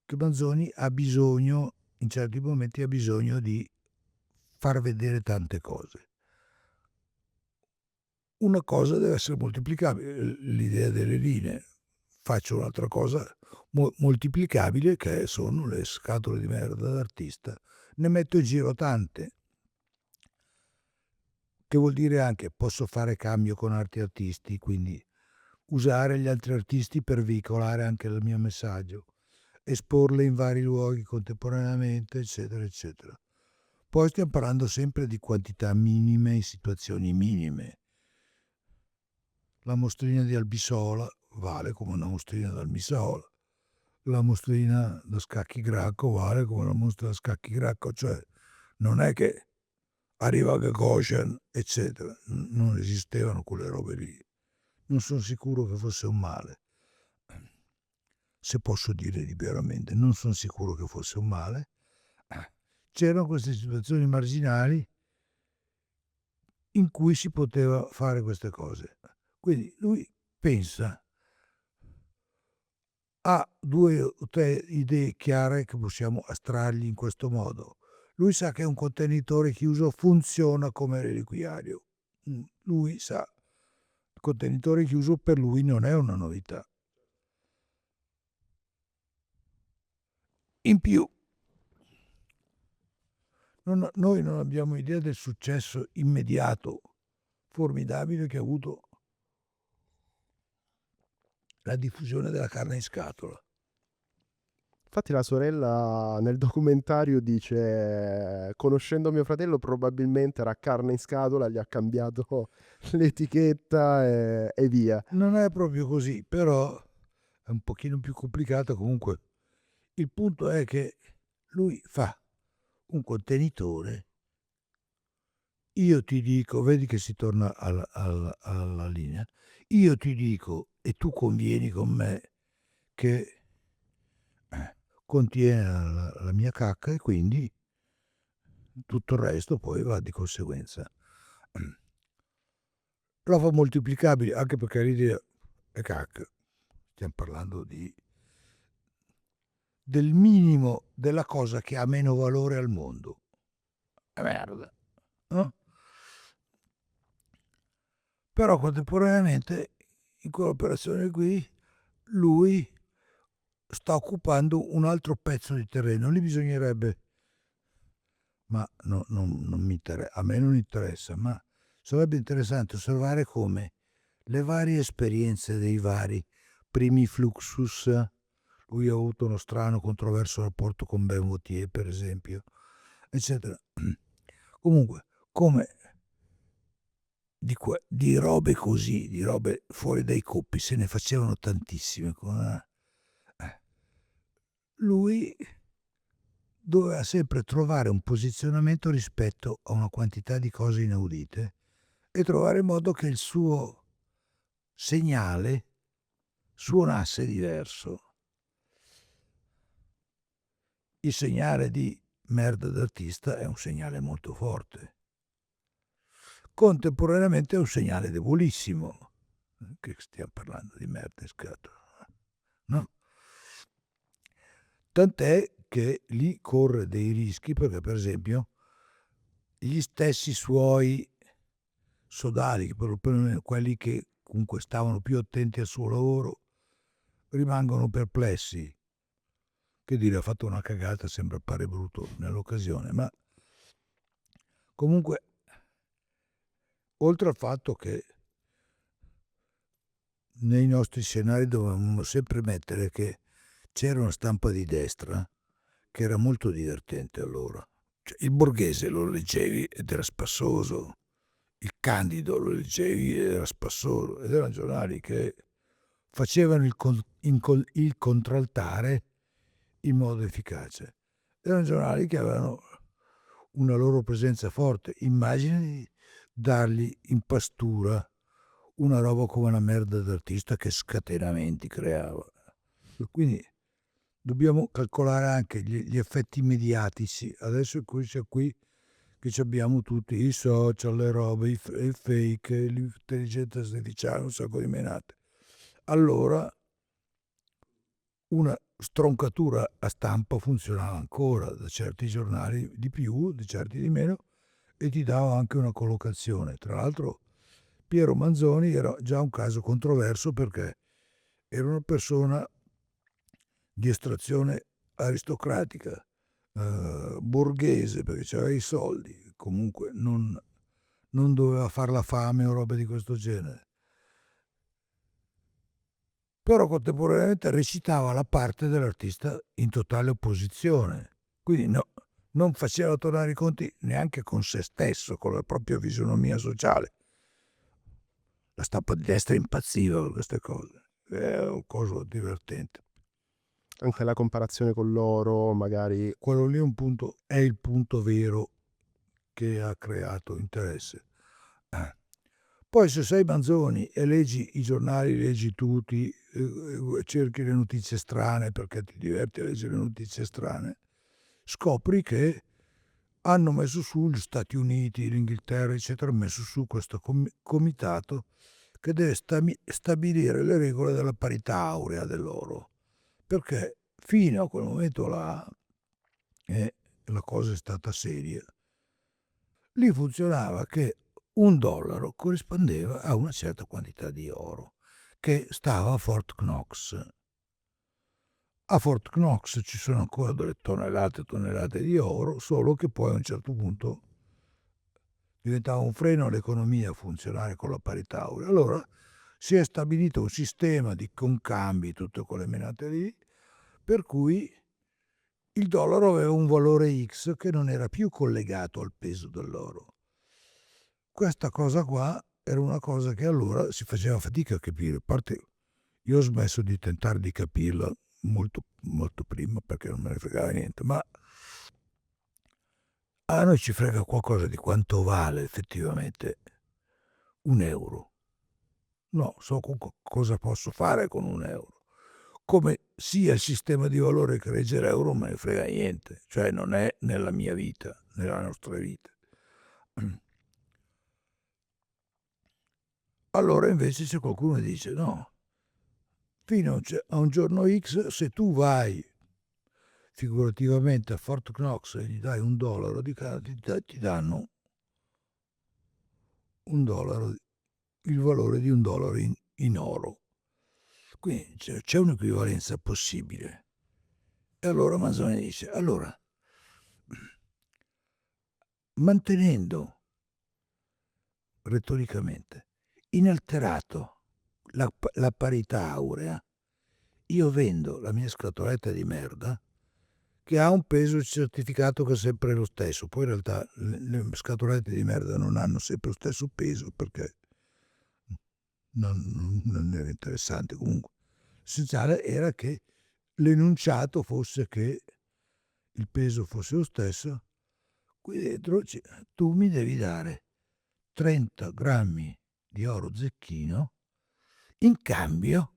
che Manzoni ha bisogno, in certi momenti ha bisogno di far vedere tante cose. Una cosa deve essere moltiplicabile, l'idea delle linee. Faccio un'altra cosa moltiplicabile, che sono le scatole di merda d'artista. Ne metto in giro tante, che vuol dire anche posso fare cambio con altri artisti, quindi usare gli altri artisti per veicolare anche il mio messaggio, esporle in vari luoghi contemporaneamente, eccetera, eccetera. Poi stiamo parlando sempre di quantità minime in situazioni minime. La mostrina di Albisola vale come una mostrina d'Albisola. La mostrina da Scacchi Gracco vale come una mostra da Scacchi Gracco, cioè non è che arriva Gagosian, eccetera. Non esistevano quelle robe lì. Non sono sicuro che fosse un male. Se posso dire liberamente, non sono sicuro che fosse un male. C'erano queste situazioni marginali in cui si poteva fare queste cose. Quindi lui pensa, ha 2 o 3 idee chiare che possiamo astrargli in questo modo. Lui sa che un contenitore chiuso funziona come reliquiario. Lui sa, il contenitore chiuso per lui non è una novità. In più, noi non abbiamo idea del successo immediato, formidabile che ha avuto la diffusione della carne in scatola. Infatti la sorella nel documentario dice: "Conoscendo mio fratello probabilmente era carne in scatola, gli ha cambiato l'etichetta e via". Non è proprio così, però è un pochino più complicato. Comunque il punto è che lui fa un contenitore, io ti dico, vedi che si torna alla linea, io ti dico e tu convieni con me che contiene la mia cacca, e quindi tutto il resto poi va di conseguenza. Lo fa moltiplicabile, anche perché l'idea è cacca. Stiamo parlando del minimo della cosa che ha meno valore al mondo. È merda, no? Però contemporaneamente in quell'operazione qui lui sta occupando un altro pezzo di terreno. Lì bisognerebbe, ma non mi interessa, a me non interessa, ma sarebbe interessante osservare come le varie esperienze dei vari primi Fluxus. Lui ha avuto uno strano controverso rapporto con Ben Vautier, per esempio, eccetera. Comunque, come di robe così, di robe fuori dai coppi, se ne facevano tantissime. Lui doveva sempre trovare un posizionamento rispetto a una quantità di cose inaudite e trovare il modo che il suo segnale suonasse diverso. Il segnale di merda d'artista è un segnale molto forte. Contemporaneamente è un segnale debolissimo, che stiamo parlando di merda in scatola, no? Tant'è che lì corre dei rischi, perché per esempio gli stessi suoi sodali, perlomeno quelli che comunque stavano più attenti al suo lavoro, rimangono perplessi. Che dire, ha fatto una cagata, sembra, appare brutto nell'occasione, ma comunque, oltre al fatto che nei nostri scenari dovevamo sempre mettere che c'era una stampa di destra che era molto divertente allora. Cioè, il Borghese lo leggevi ed era spassoso, il Candido lo leggevi ed era spassoso, ed erano giornali che facevano il contraltare in modo efficace. Erano giornali che avevano una loro presenza forte. Immagini dargli in pastura una roba come una merda d'artista che scatenamenti creava. Quindi dobbiamo calcolare anche gli effetti mediatici. Adesso qui che abbiamo tutti i social, le robe, i fake, l'intelligenza artificiale, un sacco di menate. Allora una stroncatura a stampa funzionava ancora, da certi giornali di più, di certi di meno, e ti dava anche una collocazione. Tra l'altro Piero Manzoni era già un caso controverso perché era una persona di estrazione aristocratica, borghese, perché aveva i soldi, comunque non doveva far la fame o robe di questo genere. Però contemporaneamente recitava la parte dell'artista in totale opposizione, quindi non faceva tornare i conti neanche con se stesso, con la propria fisionomia sociale. La stampa di destra impazziva per queste cose, è un coso divertente. Anche la comparazione con loro, magari. Quello lì è il punto vero che ha creato interesse. Poi se sei Manzoni e leggi i giornali, leggi tutti, cerchi le notizie strane perché ti diverti a leggere le notizie strane, scopri che hanno messo su gli Stati Uniti, l'Inghilterra, eccetera, hanno messo su questo comitato che deve stabilire le regole della parità aurea dell'oro, perché fino a quel momento là la cosa è stata seria. Lì funzionava che un dollaro corrispondeva a una certa quantità di oro che stava a Fort Knox. A Fort Knox ci sono ancora delle tonnellate e tonnellate di oro, solo che poi a un certo punto diventava un freno all'economia funzionare con la parità aurea. Allora si è stabilito un sistema di concambi, tutte quelle menate lì, per cui il dollaro aveva un valore X che non era più collegato al peso dell'oro. Questa cosa qua era una cosa che allora si faceva fatica a capire. A parte, io ho smesso di tentare di capirla molto, molto prima perché non me ne fregava niente, ma a noi ci frega qualcosa di quanto vale effettivamente un euro. No, so cosa posso fare con un euro. Come sia il sistema di valore che regge l'euro, non me ne frega niente, cioè non è nella mia vita, nella nostra vita. Allora invece c'è qualcuno che dice no, fino a un giorno X, se tu vai figurativamente a Fort Knox e gli dai un dollaro ti danno un dollaro, il valore di un dollaro in oro. Quindi c'è un'equivalenza possibile. E allora Manzoni dice, allora, mantenendo retoricamente inalterato la parità aurea, io vendo la mia scatoletta di merda che ha un peso certificato che è sempre lo stesso. Poi in realtà le scatolette di merda non hanno sempre lo stesso peso perché non era interessante. Comunque l'essenziale era che l'enunciato fosse che il peso fosse lo stesso. Qui dentro tu mi devi dare 30 grammi di oro zecchino in cambio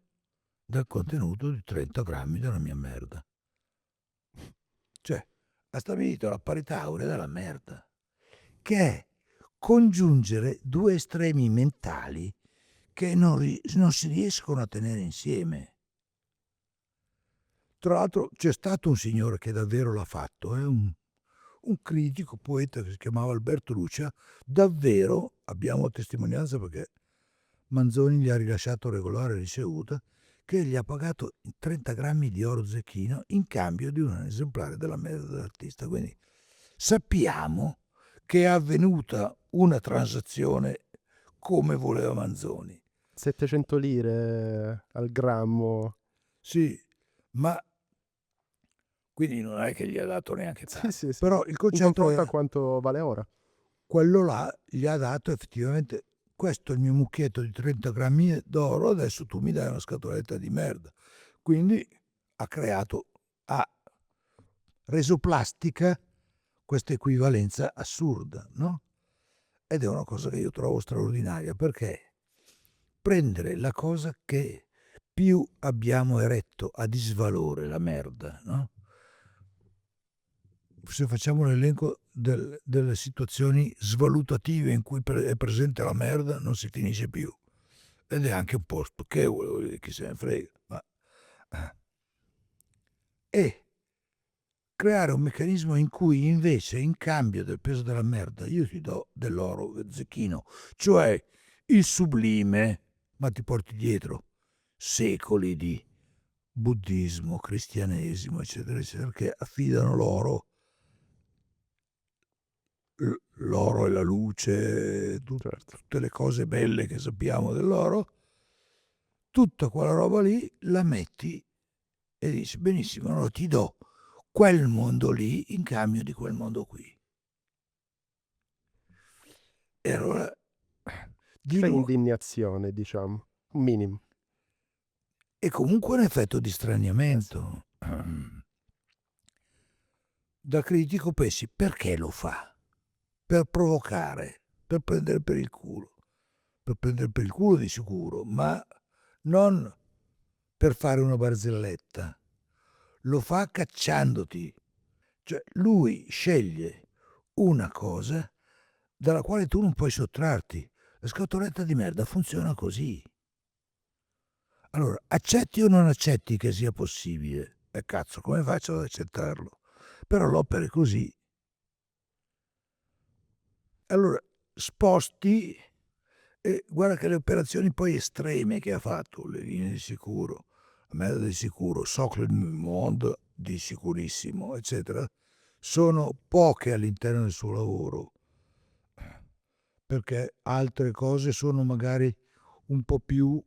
del contenuto di 30 grammi della mia merda. Cioè, ha stabilito la parità aurea della merda, che è congiungere due estremi mentali che non si riescono a tenere insieme. Tra l'altro c'è stato un signore che davvero l'ha fatto, un critico, poeta che si chiamava Alberto Lucia, davvero, abbiamo testimonianza perché Manzoni gli ha rilasciato regolare ricevuta, che gli ha pagato 30 grammi di oro zecchino in cambio di un esemplare della merda dell'artista. Quindi sappiamo che è avvenuta una transazione come voleva Manzoni. 700 lire al grammo. Sì, ma quindi non è che gli ha dato neanche Sì, tanto. sì, sì. Però il In concetto confronto a era, quanto vale ora. quello là gli ha dato effettivamente, questo è il mio mucchietto di 30 grammi d'oro, adesso tu mi dai una scatoletta di merda. Quindi ha reso plastica questa equivalenza assurda, no? Ed è una cosa che io trovo straordinaria, perché prendere la cosa che più abbiamo eretto a disvalore la merda, no? Se facciamo l'elenco delle situazioni svalutative in cui è presente la merda, non si finisce più. Ed è anche un po' stucchevole, chi se ne frega. E creare un meccanismo in cui invece, in cambio del peso della merda, io ti do dell'oro zecchino, cioè il sublime, ma ti porti dietro secoli di buddismo, cristianesimo, eccetera, eccetera, che affidano l'oro e la luce, Certo. tutte le cose belle che sappiamo dell'oro, tutta quella roba lì la metti e dici benissimo, allora ti do quel mondo lì in cambio di quel mondo qui. E allora di C'è nuovo, indignazione, diciamo, un minimo. e comunque un effetto di Sì. straniamento. Da critico pensi perché lo fa? Per provocare, per prendere per il culo. Per prendere per il culo di sicuro, ma non per fare una barzelletta. Lo fa cacciandoti. Cioè lui sceglie una cosa dalla quale tu non puoi sottrarti. La scatoletta di merda funziona così. Allora, accetti o non accetti che sia possibile? E cazzo, come faccio ad accettarlo? Però l'opera è così. Allora, sposti e guarda che le operazioni poi estreme che ha fatto, le linee di sicuro, la merda di sicuro, Socle Monde di sicurissimo, eccetera, sono poche all'interno del suo lavoro, perché altre cose sono magari un po' più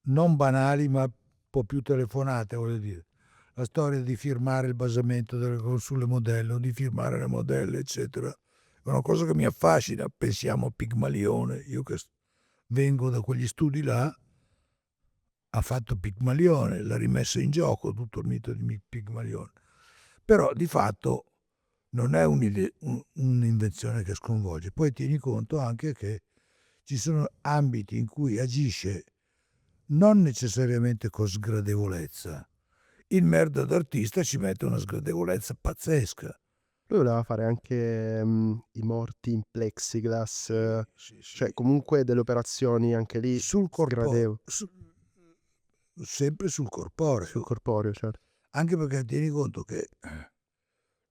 non banali, ma un po' più telefonate, voglio dire. La storia di firmare il basamento delle console modello, di firmare le modelle, eccetera, è una cosa che mi affascina. Pensiamo a Pigmalione, io che vengo da quegli studi là, ha fatto Pigmalione, l'ha rimesso in gioco tutto il mito di Pigmalione. Però di fatto non è un'invenzione che sconvolge. Poi tieni conto anche che ci sono ambiti in cui agisce non necessariamente con sgradevolezza. Il merda d'artista ci mette una sgradevolezza pazzesca. Lui voleva fare anche, i morti in plexiglass, Sì, cioè sì. comunque delle operazioni anche lì Sul corpo, sgradevo sempre sul sul corporeo. corporeo, certo. Anche perché tieni conto che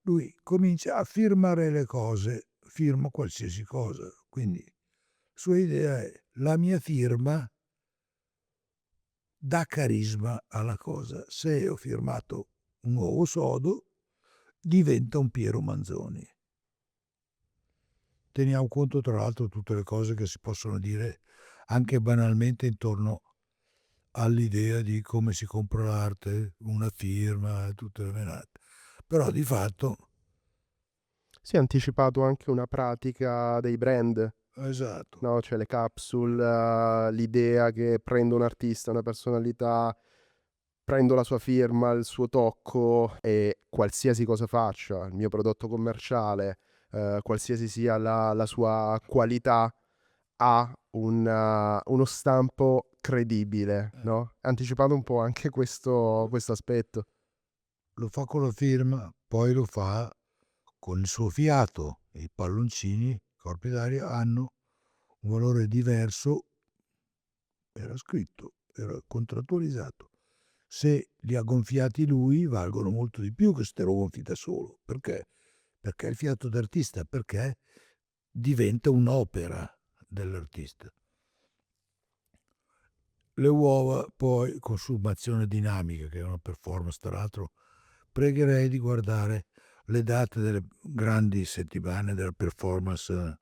lui comincia a firmare le cose, firma qualsiasi cosa. Quindi la sua idea è la mia firma dà carisma alla cosa. Se ho firmato un uovo sodo, diventa un Piero Manzoni. Teniamo conto tra l'altro di tutte le cose che si possono dire anche banalmente intorno all'idea di come si compra l'arte, una firma, tutte le menate. Però di fatto, Si è anticipato anche una pratica dei brand, esatto, no, cioè le capsule, l'idea che prendo un artista, una personalità, prendo la sua firma, il suo tocco e qualsiasi cosa faccia, il mio prodotto commerciale, qualsiasi sia la sua qualità, ha uno stampo credibile, no, anticipato un po' anche questo aspetto. lo fa con la firma, poi lo fa con il suo fiato. I palloncini, i corpi d'aria, hanno un valore diverso, era scritto, era contrattualizzato. Se li ha gonfiati lui, valgono molto di più che se te lo gonfi da solo. Perché? Perché il fiato d'artista, perché diventa un'opera dell'artista. Le uova poi, consumazione dinamica, che è una performance tra l'altro, pregherei di guardare le date delle grandi settimane della performance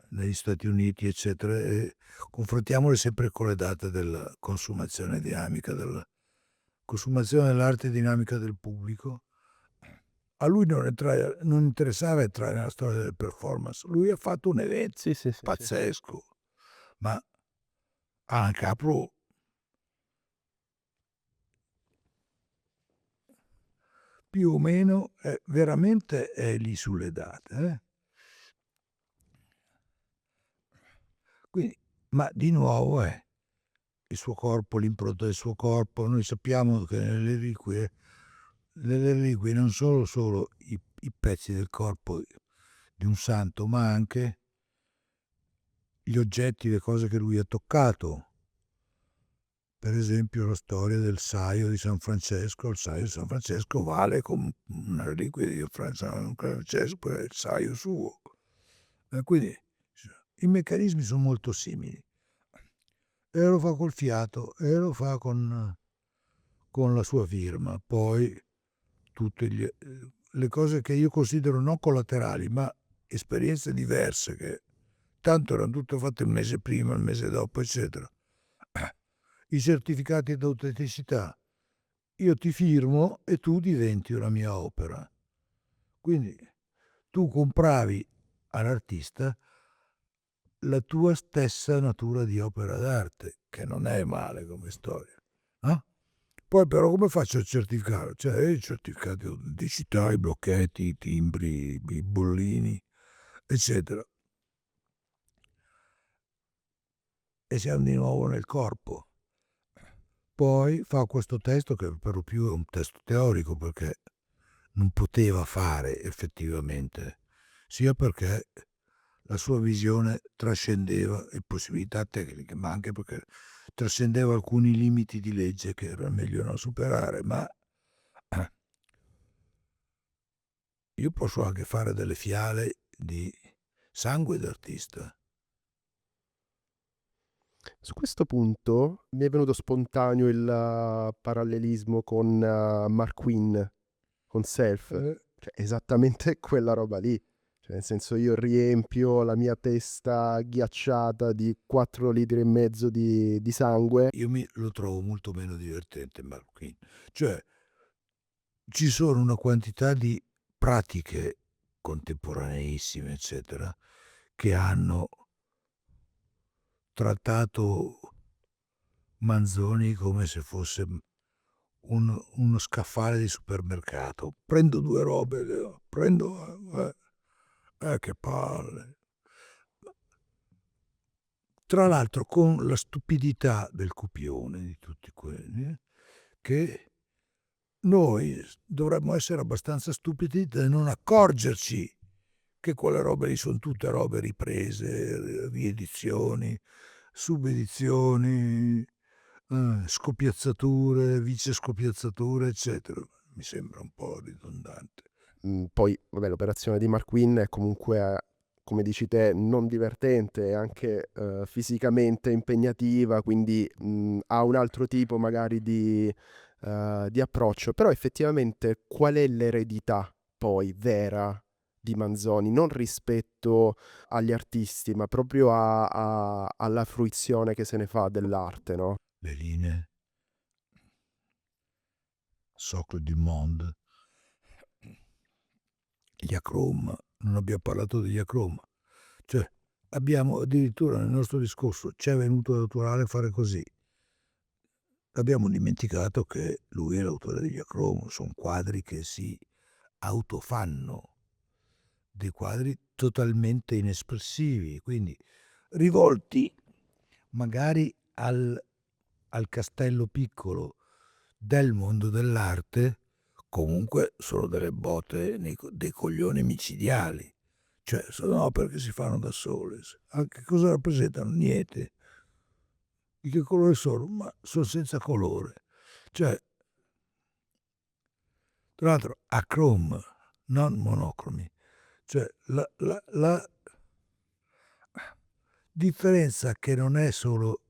negli Stati Uniti, eccetera, e confrontiamole sempre con le date della consumazione dinamica, della consumazione dell'arte dinamica del pubblico. A lui non interessava entrare nella storia delle performance, lui ha fatto un evento Sì, sì, sì, sì. pazzesco, ma Alan Capro più o meno veramente è lì sulle date. Quindi, ma di nuovo il suo corpo, l'impronta del suo corpo. Noi sappiamo che nelle reliquie non sono solo i pezzi del corpo di un santo, ma anche gli oggetti, le cose che lui ha toccato. Per esempio la storia del saio di San Francesco. Il saio di San Francesco vale come una reliquia di San Francesco, è il saio suo. Quindi i meccanismi sono molto simili. E lo fa col fiato e lo fa con la sua firma. Poi tutte le cose che io considero non collaterali, ma esperienze diverse, che tanto erano tutte fatte il mese prima, il mese dopo, eccetera. I certificati d'autenticità. Io ti firmo e tu diventi una mia opera. Quindi tu compravi all'artista la tua stessa natura di opera d'arte, che non è male come storia. No? Poi però come faccio a certificare? Cioè i certificati di autenticità, i blocchetti, i timbri, i bollini, eccetera. E siamo di nuovo nel corpo. Poi fa questo testo che per lo più è un testo teorico, perché non poteva fare effettivamente, sia perché la sua visione trascendeva le possibilità tecniche, ma anche perché trascendeva alcuni limiti di legge che era meglio non superare. Ma io posso anche fare delle fiale di sangue d'artista. Su questo punto mi è venuto spontaneo il parallelismo con Mark Quinn, con Self, cioè esattamente quella roba lì. Cioè, nel senso, io riempio la mia testa ghiacciata di 4 litri e mezzo di sangue. Io lo trovo molto meno divertente Mark Quinn. Cioè, ci sono una quantità di pratiche contemporaneissime, eccetera, che hanno trattato Manzoni come se fosse uno scaffale di supermercato. Prendo due robe, che palle. Tra l'altro con la stupidità del copione di tutti quelli, che noi dovremmo essere abbastanza stupidi da non accorgerci che quelle robe lì sono tutte robe riprese, riedizioni, subedizioni, scopiazzature, vice scopiazzature, eccetera. Mi sembra un po' ridondante. Poi, vabbè, l'operazione di Mark Quinn è comunque, come dici te, non divertente, è anche fisicamente impegnativa, quindi ha un altro tipo magari di approccio. Però effettivamente qual è l'eredità poi vera di Manzoni? Non rispetto agli artisti, ma proprio alla fruizione che se ne fa dell'arte, no? Le linee, Socle du Monde, gli acroma, non abbiamo parlato degli acroma. Cioè, abbiamo addirittura nel nostro discorso ci è venuto naturale fare così. Abbiamo dimenticato che lui è l'autore degli acroma, sono quadri che si autofanno, dei quadri totalmente inespressivi, quindi rivolti magari al castello piccolo del mondo dell'arte, comunque sono delle botte, dei coglioni micidiali. Cioè, sono opere che si fanno da sole. Anche cosa rappresentano? Niente. Di che colore sono? Ma sono senza colore. Cioè, tra l'altro, achrome, non monocromi. Cioè, la differenza che non è solo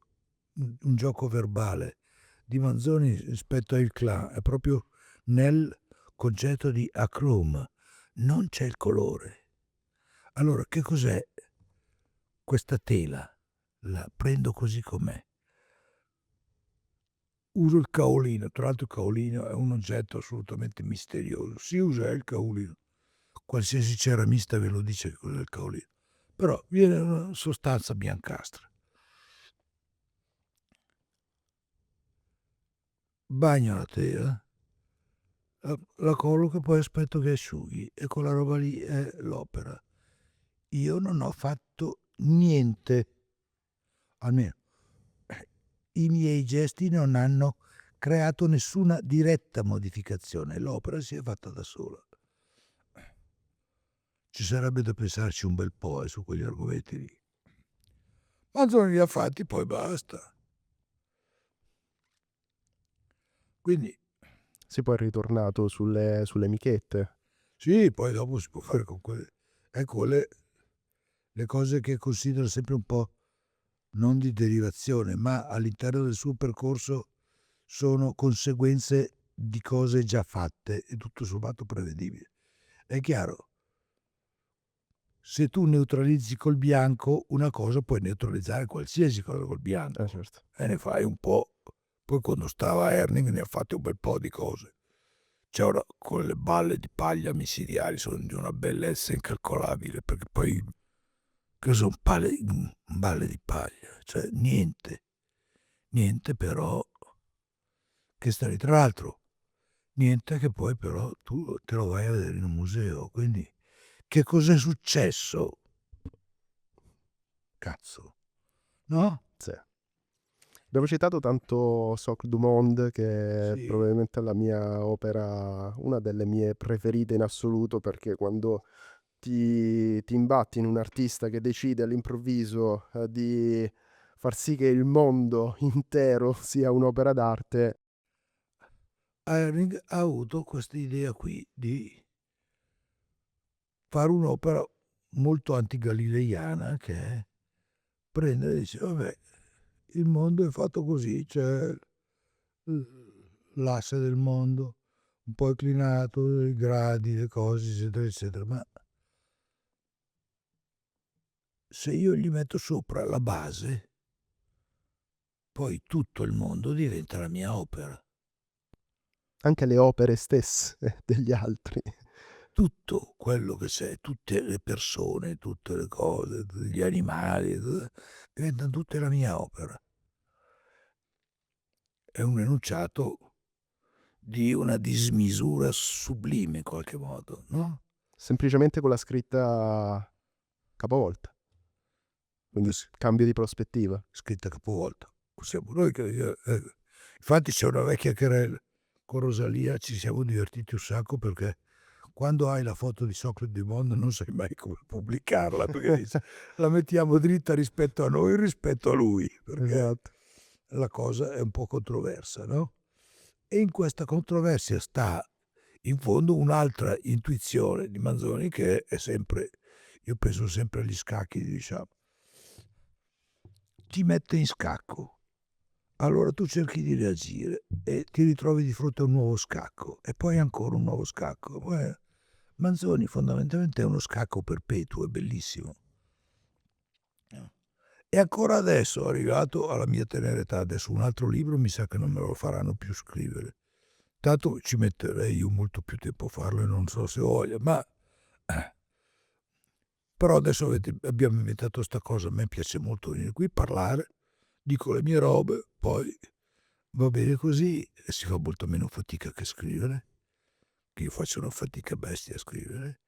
un gioco verbale di Manzoni rispetto al clan è proprio nel concetto di achrome. Non c'è il colore. Allora, che cos'è questa tela? La prendo così com'è. Uso il caolino, tra l'altro il caolino è un oggetto assolutamente misterioso. Si usa il caolino. Qualsiasi ceramista ve lo dice che cos'è il caolino. Però viene una sostanza biancastra. Bagno la tela, la colloco e poi aspetto che asciughi e quella roba lì è l'opera. Io non ho fatto niente, almeno i miei gesti non hanno creato nessuna diretta modificazione, l'opera si è fatta da sola. Ci sarebbe da pensarci un bel po' su quegli argomenti lì. Manzoni li ha fatti, poi basta. Quindi Sì, poi è ritornato sulle michette. sì, poi dopo si può fare con quelle, ecco le cose che considero sempre un po' non di derivazione, ma all'interno del suo percorso sono conseguenze di cose già fatte e tutto sommato prevedibili. È chiaro, se tu neutralizzi col bianco una cosa, puoi neutralizzare qualsiasi cosa col bianco Certo. e ne fai un po'. Poi quando stava a Herning ne ha fatte un bel po' di cose. Cioè ora con le balle di paglia micidiali sono di una bellezza incalcolabile, perché poi che sono balle di paglia, cioè niente però che sta lì. Tra l'altro niente che poi però tu te lo vai a vedere in un museo, quindi che cos'è successo? Cazzo, no? Sì. Abbiamo citato tanto Soc du Monde, che Sì. probabilmente è la mia opera, una delle mie preferite in assoluto, perché quando ti imbatti in un artista che decide all'improvviso di far sì che il mondo intero sia un'opera d'arte. Herning ha avuto questa idea qui di fare un'opera molto antigalileiana, che è prendere e dice vabbè, il mondo è fatto così, c'è l'asse del mondo un po' inclinato, i gradi, le cose, eccetera, eccetera, ma se io gli metto sopra la base, poi tutto il mondo diventa la mia opera. Anche le opere stesse degli altri. Tutto quello che c'è, tutte le persone, tutte le cose, gli animali, diventano tutte la mia opera. È un enunciato di una dismisura sublime in qualche modo, no? Semplicemente con la scritta capovolta, quindi cambio di prospettiva. Scritta capovolta. Siamo noi che infatti c'è una vecchia querela con Rosalia, ci siamo divertiti un sacco perché quando hai la foto di Socrate du Monde non sai mai come pubblicarla, perché dici la mettiamo dritta rispetto a noi, rispetto a lui, perché Esatto. la cosa è un po' controversa, no? E in questa controversia sta in fondo un'altra intuizione di Manzoni, che è sempre, io penso sempre agli scacchi, diciamo, ti mette in scacco. Allora tu cerchi di reagire e ti ritrovi di fronte a un nuovo scacco e poi ancora un nuovo scacco. Manzoni fondamentalmente è uno scacco perpetuo, è bellissimo. E ancora adesso, arrivato alla mia tenera età, adesso un altro libro mi sa che non me lo faranno più scrivere. Tanto ci metterei io molto più tempo a farlo e non so se voglia, ma però adesso abbiamo inventato sta cosa, a me piace molto venire qui, parlare, dico le mie robe, poi va bene così e si fa molto meno fatica che scrivere, che io faccio una fatica bestia a scrivere.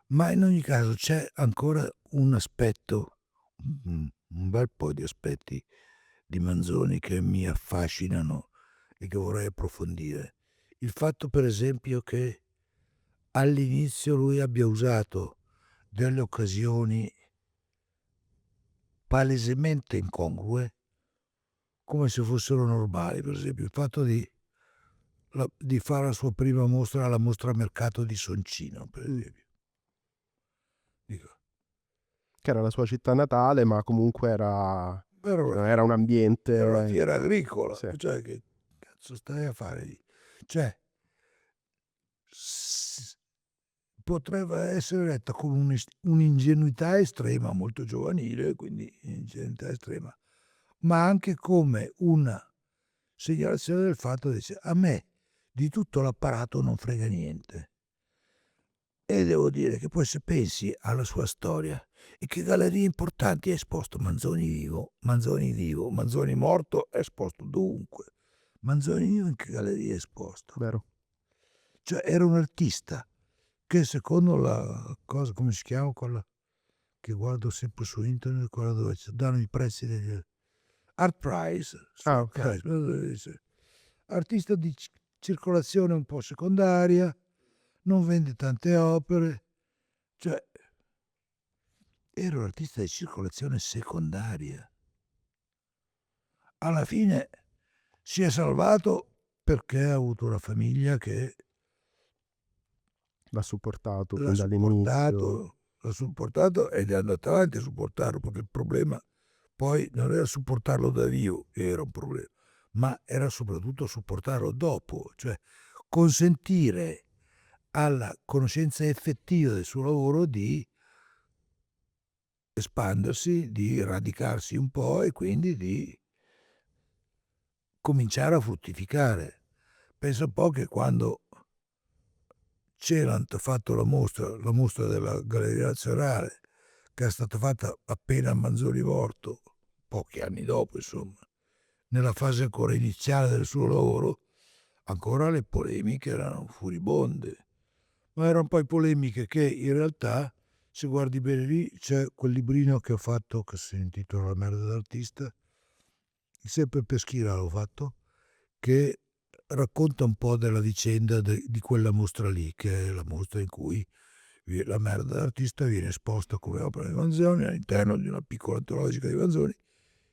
Ma in ogni caso c'è ancora un aspetto, un bel po' di aspetti di Manzoni che mi affascinano e che vorrei approfondire. Il fatto per esempio che all'inizio lui abbia usato delle occasioni palesemente incongrue come se fossero normali, per esempio il fatto di fare la sua prima mostra alla Mostra Mercato di Soncino, per esempio. Dico, Che era la sua città natale, ma comunque era era un una ambiente. fiera agricola, Sì. cioè che cazzo stai a fare lì? Cioè potrebbe essere letta come un'ingenuità estrema, molto giovanile, quindi ingenuità estrema, ma anche come una segnalazione del fatto che dice: a me di tutto l'apparato non frega niente. E devo dire che poi se pensi alla sua storia, in che gallerie importanti ha esposto Manzoni vivo, Manzoni morto è esposto dovunque. Manzoni vivo in che gallerie è esposto? Vero. Cioè era un artista che secondo la cosa, come si chiama quella che guardo sempre su internet, quella dove danno i prezzi degli, Art Price, Ah, ok. artista di circolazione un po' secondaria, non vende tante opere, cioè era un artista di circolazione secondaria. Alla fine si è salvato perché ha avuto una famiglia che L'ha supportato l'ha fin dall'inizio. supportato ed è andato avanti a supportarlo, perché il problema poi non era supportarlo da vivo, che era un problema, ma era soprattutto supportarlo dopo, cioè consentire alla conoscenza effettiva del suo lavoro di espandersi, di radicarsi un po' e quindi di cominciare a fruttificare. Pensa un po' che quando Celant ha fatto la mostra della Galleria Nazionale, che è stata fatta appena Manzoni morto, pochi anni dopo insomma, nella fase ancora iniziale del suo lavoro, ancora le polemiche erano furibonde, ma erano poi polemiche che in realtà, se guardi bene lì, c'è quel librino che ho fatto che si intitola La merda d'artista, sempre per Schira l'ho fatto, che racconta un po' della vicenda di quella mostra lì, che è la mostra in cui la merda d'artista viene esposta come opera di Manzoni all'interno di una piccola antologica di Manzoni,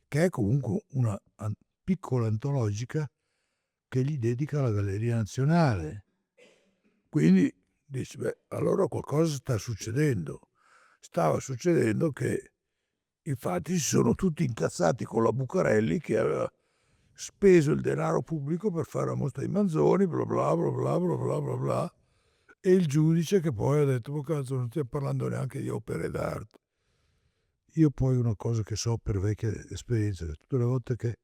che è comunque una piccola antologica che gli dedica alla Galleria Nazionale. Quindi dici, beh, allora qualcosa sta succedendo. Stava succedendo che infatti si sono tutti incazzati con la Bucarelli che aveva speso il denaro pubblico per fare la mostra di Manzoni, bla bla bla bla bla bla bla bla, e il giudice che poi ha detto, ma cazzo, non stiamo parlando neanche di opere d'arte. Io poi una cosa che so per vecchia esperienza, che tutte le volte che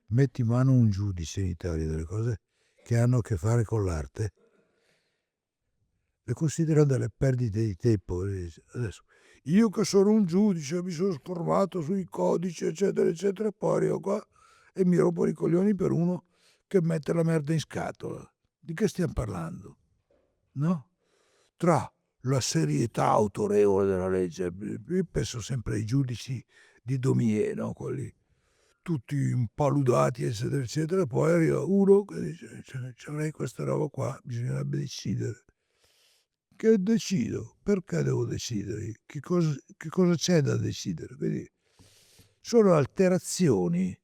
metti in mano un giudice in Italia delle cose che hanno a che fare con l'arte, le considero delle perdite di tempo. Adesso, io che sono un giudice, mi sono sformato sui codici, eccetera, eccetera, poi arrivo qua e mi rompo i coglioni per uno che mette la merda in scatola. Di che stiamo parlando? No? Tra la serietà autorevole della legge, io penso sempre ai giudici di Domie, no? Quelli tutti impaludati, eccetera, eccetera, poi arriva uno che dice, c'avrei questa roba qua, bisognerebbe decidere. Che decido? Perché devo decidere? Che cosa c'è da decidere? Quindi sono alterazioni.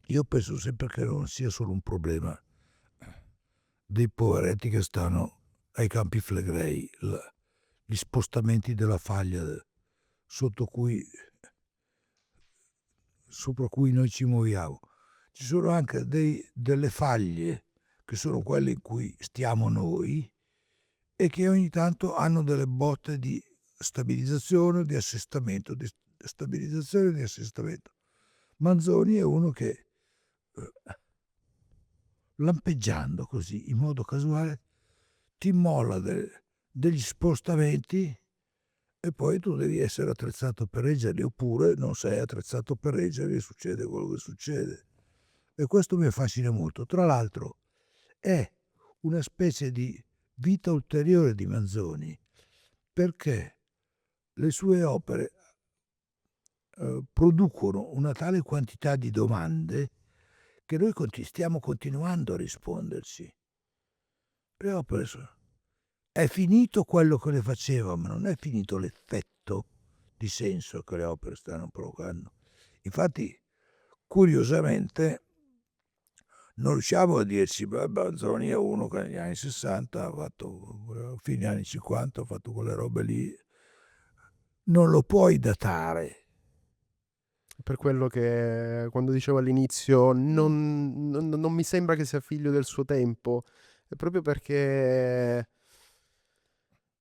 Io penso sempre che non sia solo un problema dei poveretti che stanno ai Campi Flegrei, gli spostamenti della faglia sotto cui, sopra cui noi ci muoviamo. Ci sono anche delle faglie che sono quelle in cui stiamo noi e che ogni tanto hanno delle botte di stabilizzazione, di assestamento, di stabilizzazione e di assestamento. Manzoni è uno che lampeggiando così in modo casuale ti molla degli spostamenti e poi tu devi essere attrezzato per reggerli, oppure non sei attrezzato per reggerli e succede quello che succede. E questo mi affascina molto. Tra l'altro è una specie di vita ulteriore di Manzoni, perché le sue opere producono una tale quantità di domande che noi stiamo continuando a risponderci. Le opere sono... È finito quello che le faceva, ma non è finito l'effetto di senso che le opere stanno provocando. Infatti, curiosamente, non riusciamo a dirci, beh, Manzoni è uno che negli anni 60 ha fatto, fine anni 50 ha fatto quelle robe lì, non lo puoi datare. Per quello che quando dicevo all'inizio non mi sembra che sia figlio del suo tempo, è proprio perché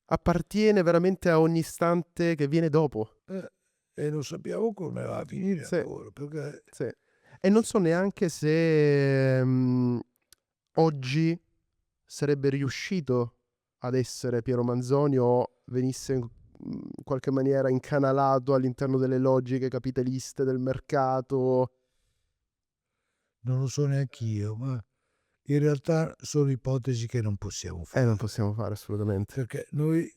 appartiene veramente a ogni istante che viene dopo. E non sappiamo come va a finire Sì, ancora, perché sì. E non so neanche se oggi sarebbe riuscito ad essere Piero Manzoni o venisse in qualche maniera incanalato all'interno delle logiche capitaliste del mercato. non lo so neanch'io, ma in realtà sono ipotesi che non possiamo Non fare, possiamo fare assolutamente. perché noi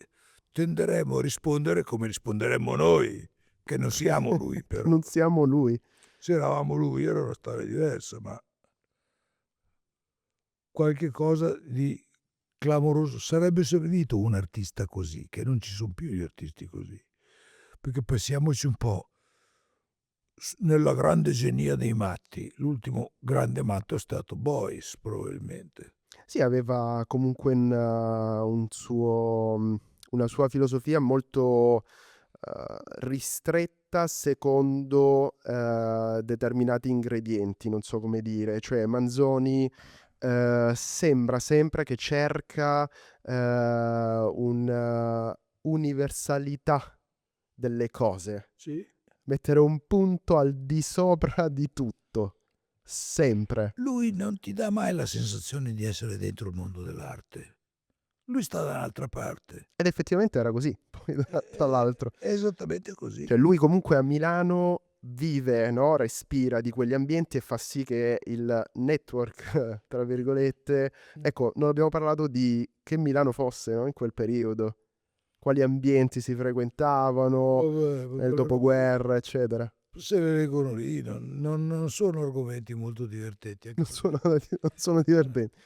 tenderemo a rispondere come risponderemmo noi, che non siamo lui Che però. non siamo lui. Se eravamo lui era una storia diversa, ma qualche cosa di clamoroso. Sarebbe servito un artista così, che non ci son più gli artisti così. Perché pensiamoci un po', nella grande genia dei matti, l'ultimo grande matto è stato Boyce probabilmente. Sì, aveva comunque un suo una sua filosofia molto, ristretta secondo, determinati ingredienti, non so come dire. Cioè Manzoni, sembra sempre che cerca, universalità delle cose. Sì. Mettere un punto al di sopra di tutto, sempre. Lui non ti dà mai la sensazione di essere dentro il mondo dell'arte. Lui sta da un'altra parte. Ed effettivamente era così, poi tra l'altro. È esattamente così. Cioè lui comunque a Milano vive, no, respira di quegli ambienti e fa sì che il "network" tra virgolette ecco, non abbiamo parlato di che Milano fosse, no, in quel periodo. Quali ambienti si frequentavano nel Vabbè, dopoguerra, eccetera. se ne vengono lì, non sono argomenti molto divertenti, anche Non perché sono non sono divertenti.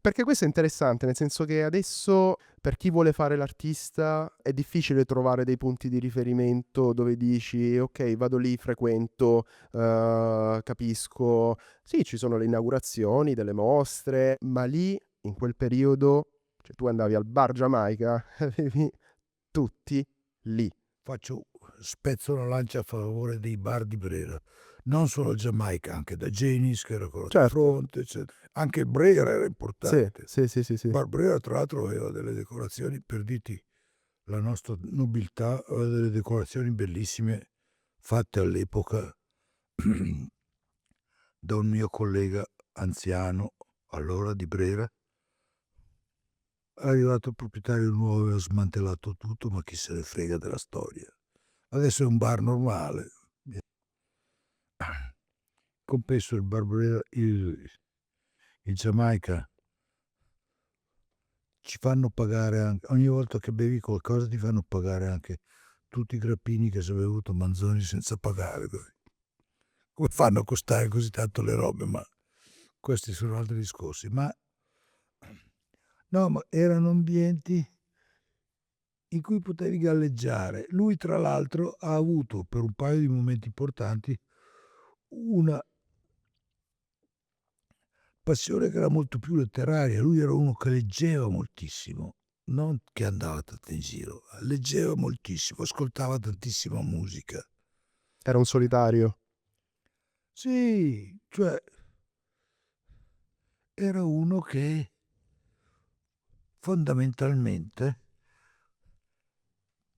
Perché questo è interessante, nel senso che adesso per chi vuole fare l'artista è difficile trovare dei punti di riferimento dove dici: "Okay, vado lì, frequento, capisco". Sì, ci sono le inaugurazioni delle mostre, ma lì, in quel periodo, cioè tu andavi al bar Giamaica, avevi tutti lì. faccio spezzo una lancia a favore dei bar di Brera. Non solo Giamaica, anche da Janis che era quello di Certo, fronte, eccetera. Anche il Brera era sì, importante. sì, sì, sì, sì. Bar Brera tra l'altro aveva delle decorazioni, per dirti, la nostra nobiltà aveva delle decorazioni bellissime fatte all'epoca da un mio collega anziano, allora di Brera. È arrivato il proprietario nuovo, aveva smantellato tutto, ma chi se ne frega della storia. Adesso è un bar normale. Compenso il bar Brera, il Giamaica ci fanno pagare ogni volta che bevi qualcosa ti fanno pagare anche tutti i grappini che si è bevuto Manzoni senza pagare. Come fanno a costare così tanto le robe? Ma questi sono altri discorsi. Ma no, ma erano ambienti in cui potevi galleggiare. Lui tra l'altro ha avuto per un paio di momenti importanti una passione che era molto più letteraria. Lui era uno che leggeva moltissimo, non che andava tanto in giro, leggeva moltissimo, ascoltava tantissima musica. Era un solitario. Sì, cioè era uno che fondamentalmente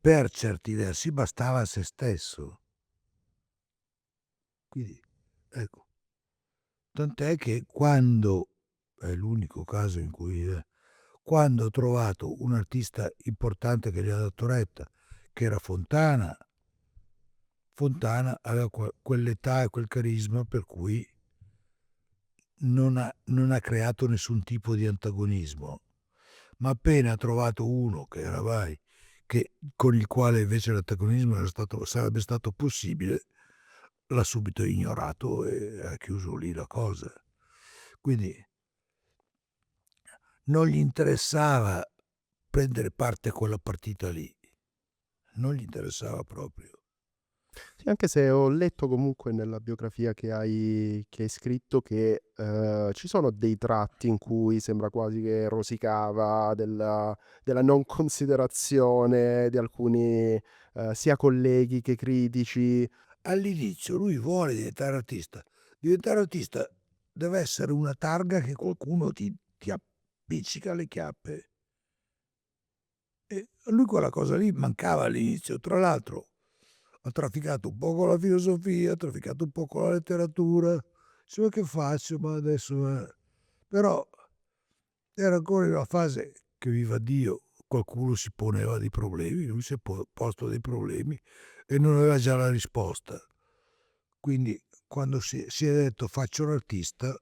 per certi versi bastava a se stesso. Quindi ecco, tant'è che quando è l'unico caso in cui quando ho trovato un artista importante che gli ha dato retta, che era Fontana. Fontana aveva quell'età e quel carisma per cui non ha creato nessun tipo di antagonismo, ma appena ha trovato uno che era vai, che con il quale invece l'antagonismo sarebbe stato possibile, l'ha subito ignorato e ha chiuso lì la cosa. Quindi non gli interessava prendere parte a quella partita lì, non gli interessava proprio. Sì, anche se ho letto comunque nella biografia che hai scritto che, ci sono dei tratti in cui sembra quasi che rosicava della non considerazione di alcuni, sia colleghi che critici. All'inizio lui vuole diventare artista. Diventare artista deve essere una targa che qualcuno ti appiccica alle chiappe. E a lui quella cosa lì mancava all'inizio. Tra l'altro ha trafficato un po' con la filosofia, ha trafficato un po' con la letteratura. Dice: "Ma che faccio? Ma adesso" però era ancora in una fase che, vivaddio, qualcuno si poneva dei problemi, lui si è posto dei problemi e non aveva già la risposta. Quindi quando si è detto: "Faccio l'artista",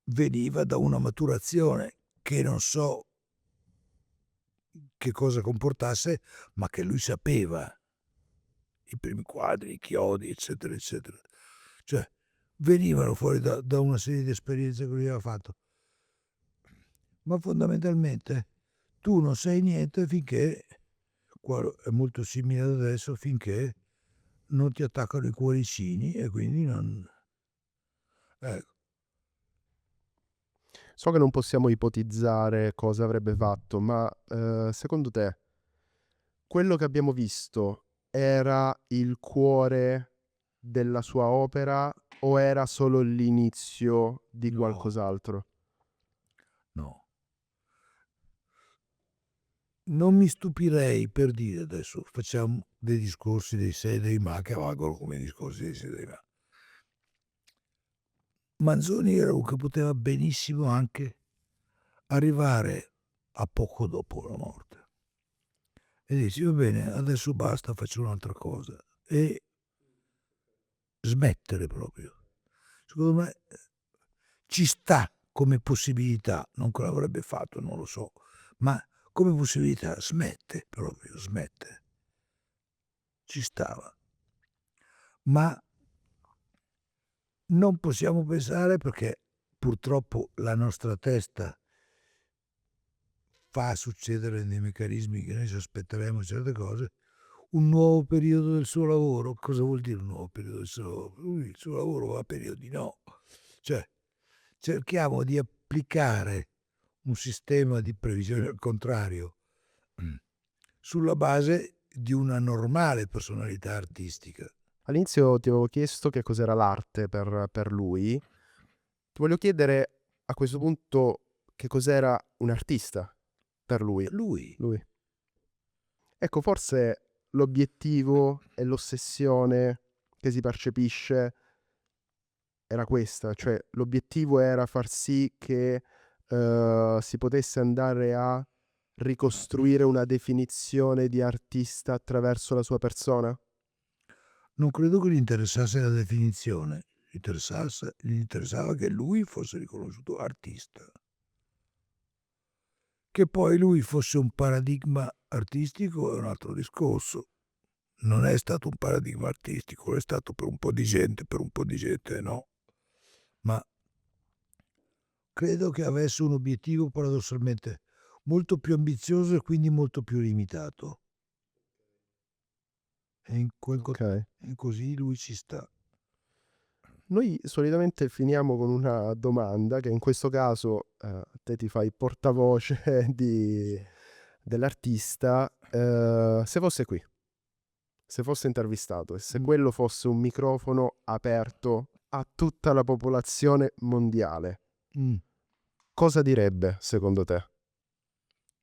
veniva da una maturazione che non so che cosa comportasse, ma che lui sapeva. i primi quadri, i chiodi, eccetera, eccetera. Cioè, venivano fuori da una serie di esperienze che lui aveva fatto. Ma fondamentalmente tu non sai niente finché, è molto simile ad adesso, finché non ti attaccano i cuoricini e quindi non... Ecco. So che non possiamo ipotizzare cosa avrebbe fatto, ma secondo te quello che abbiamo visto era il cuore della sua opera o era solo l'inizio di No, qualcos'altro? no. Non mi stupirei, per dire, adesso facciamo dei discorsi dei sei dei ma che valgono come i discorsi dei sei dei ma. Manzoni era uno che poteva benissimo anche arrivare a poco dopo la morte e dici: "Va bene, adesso basta, faccio un'altra cosa", e smettere proprio. Secondo me, ci sta come possibilità, non che l'avrebbe fatto, non lo so, ma come possibilità smette, proprio smette. Ci stava. Ma non possiamo pensare, perché purtroppo la nostra testa fa succedere dei meccanismi che noi ci aspetteremo certe cose, un nuovo periodo del suo lavoro. Cosa vuol dire un nuovo periodo del suo lavoro? Lui il suo lavoro va a periodi, no. Cioè, cerchiamo di applicare un sistema di previsione al contrario, sulla base di una normale personalità artistica. All'inizio ti avevo chiesto che cos'era l'arte per lui. Ti voglio chiedere a questo punto che cos'era un artista per lui. Lui, Lui. Ecco, forse l'obiettivo e l'ossessione che si percepisce era questa, cioè l'obiettivo era far sì che si potesse andare a ricostruire una definizione di artista attraverso la sua persona? non credo che gli interessasse la definizione, gli interessava che lui fosse riconosciuto artista. Che poi lui fosse un paradigma artistico è un altro discorso. Non è stato un paradigma artistico, lo è stato per un po' di gente no. Ma credo che avesse un obiettivo paradossalmente molto più ambizioso e quindi molto più limitato. E in quel co Okay. e così lui ci sta. Noi solitamente finiamo con una domanda che in questo caso, te ti fai portavoce dell'artista. Se fosse qui, se fosse intervistato e se quello fosse un microfono aperto a tutta la popolazione mondiale, Mh, cosa direbbe secondo te?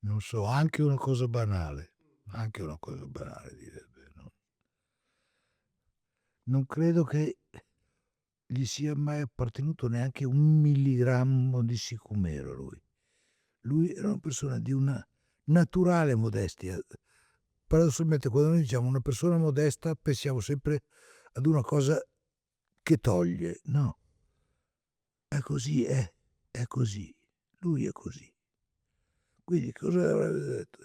non so, anche una cosa banale direbbe, no, non credo che gli sia mai appartenuto neanche un milligrammo di sicumero lui. Lui era una persona di una naturale modestia. Paradossalmente quando noi diciamo una persona modesta pensiamo sempre ad una cosa che toglie, no, è così, è così. Lui è così. Quindi cosa avrebbe detto?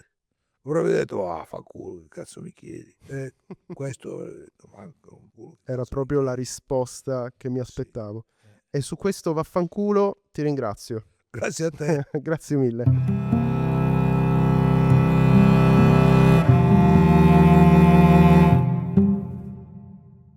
Avrebbe detto: "Vaffanculo, che cazzo mi chiedi?" Questo avrebbe detto: "Vaffanculo, che Era cazzo mi proprio chiedi?" la risposta che mi Sì. aspettavo. E su questo vaffanculo ti ringrazio. Grazie a te. Grazie mille.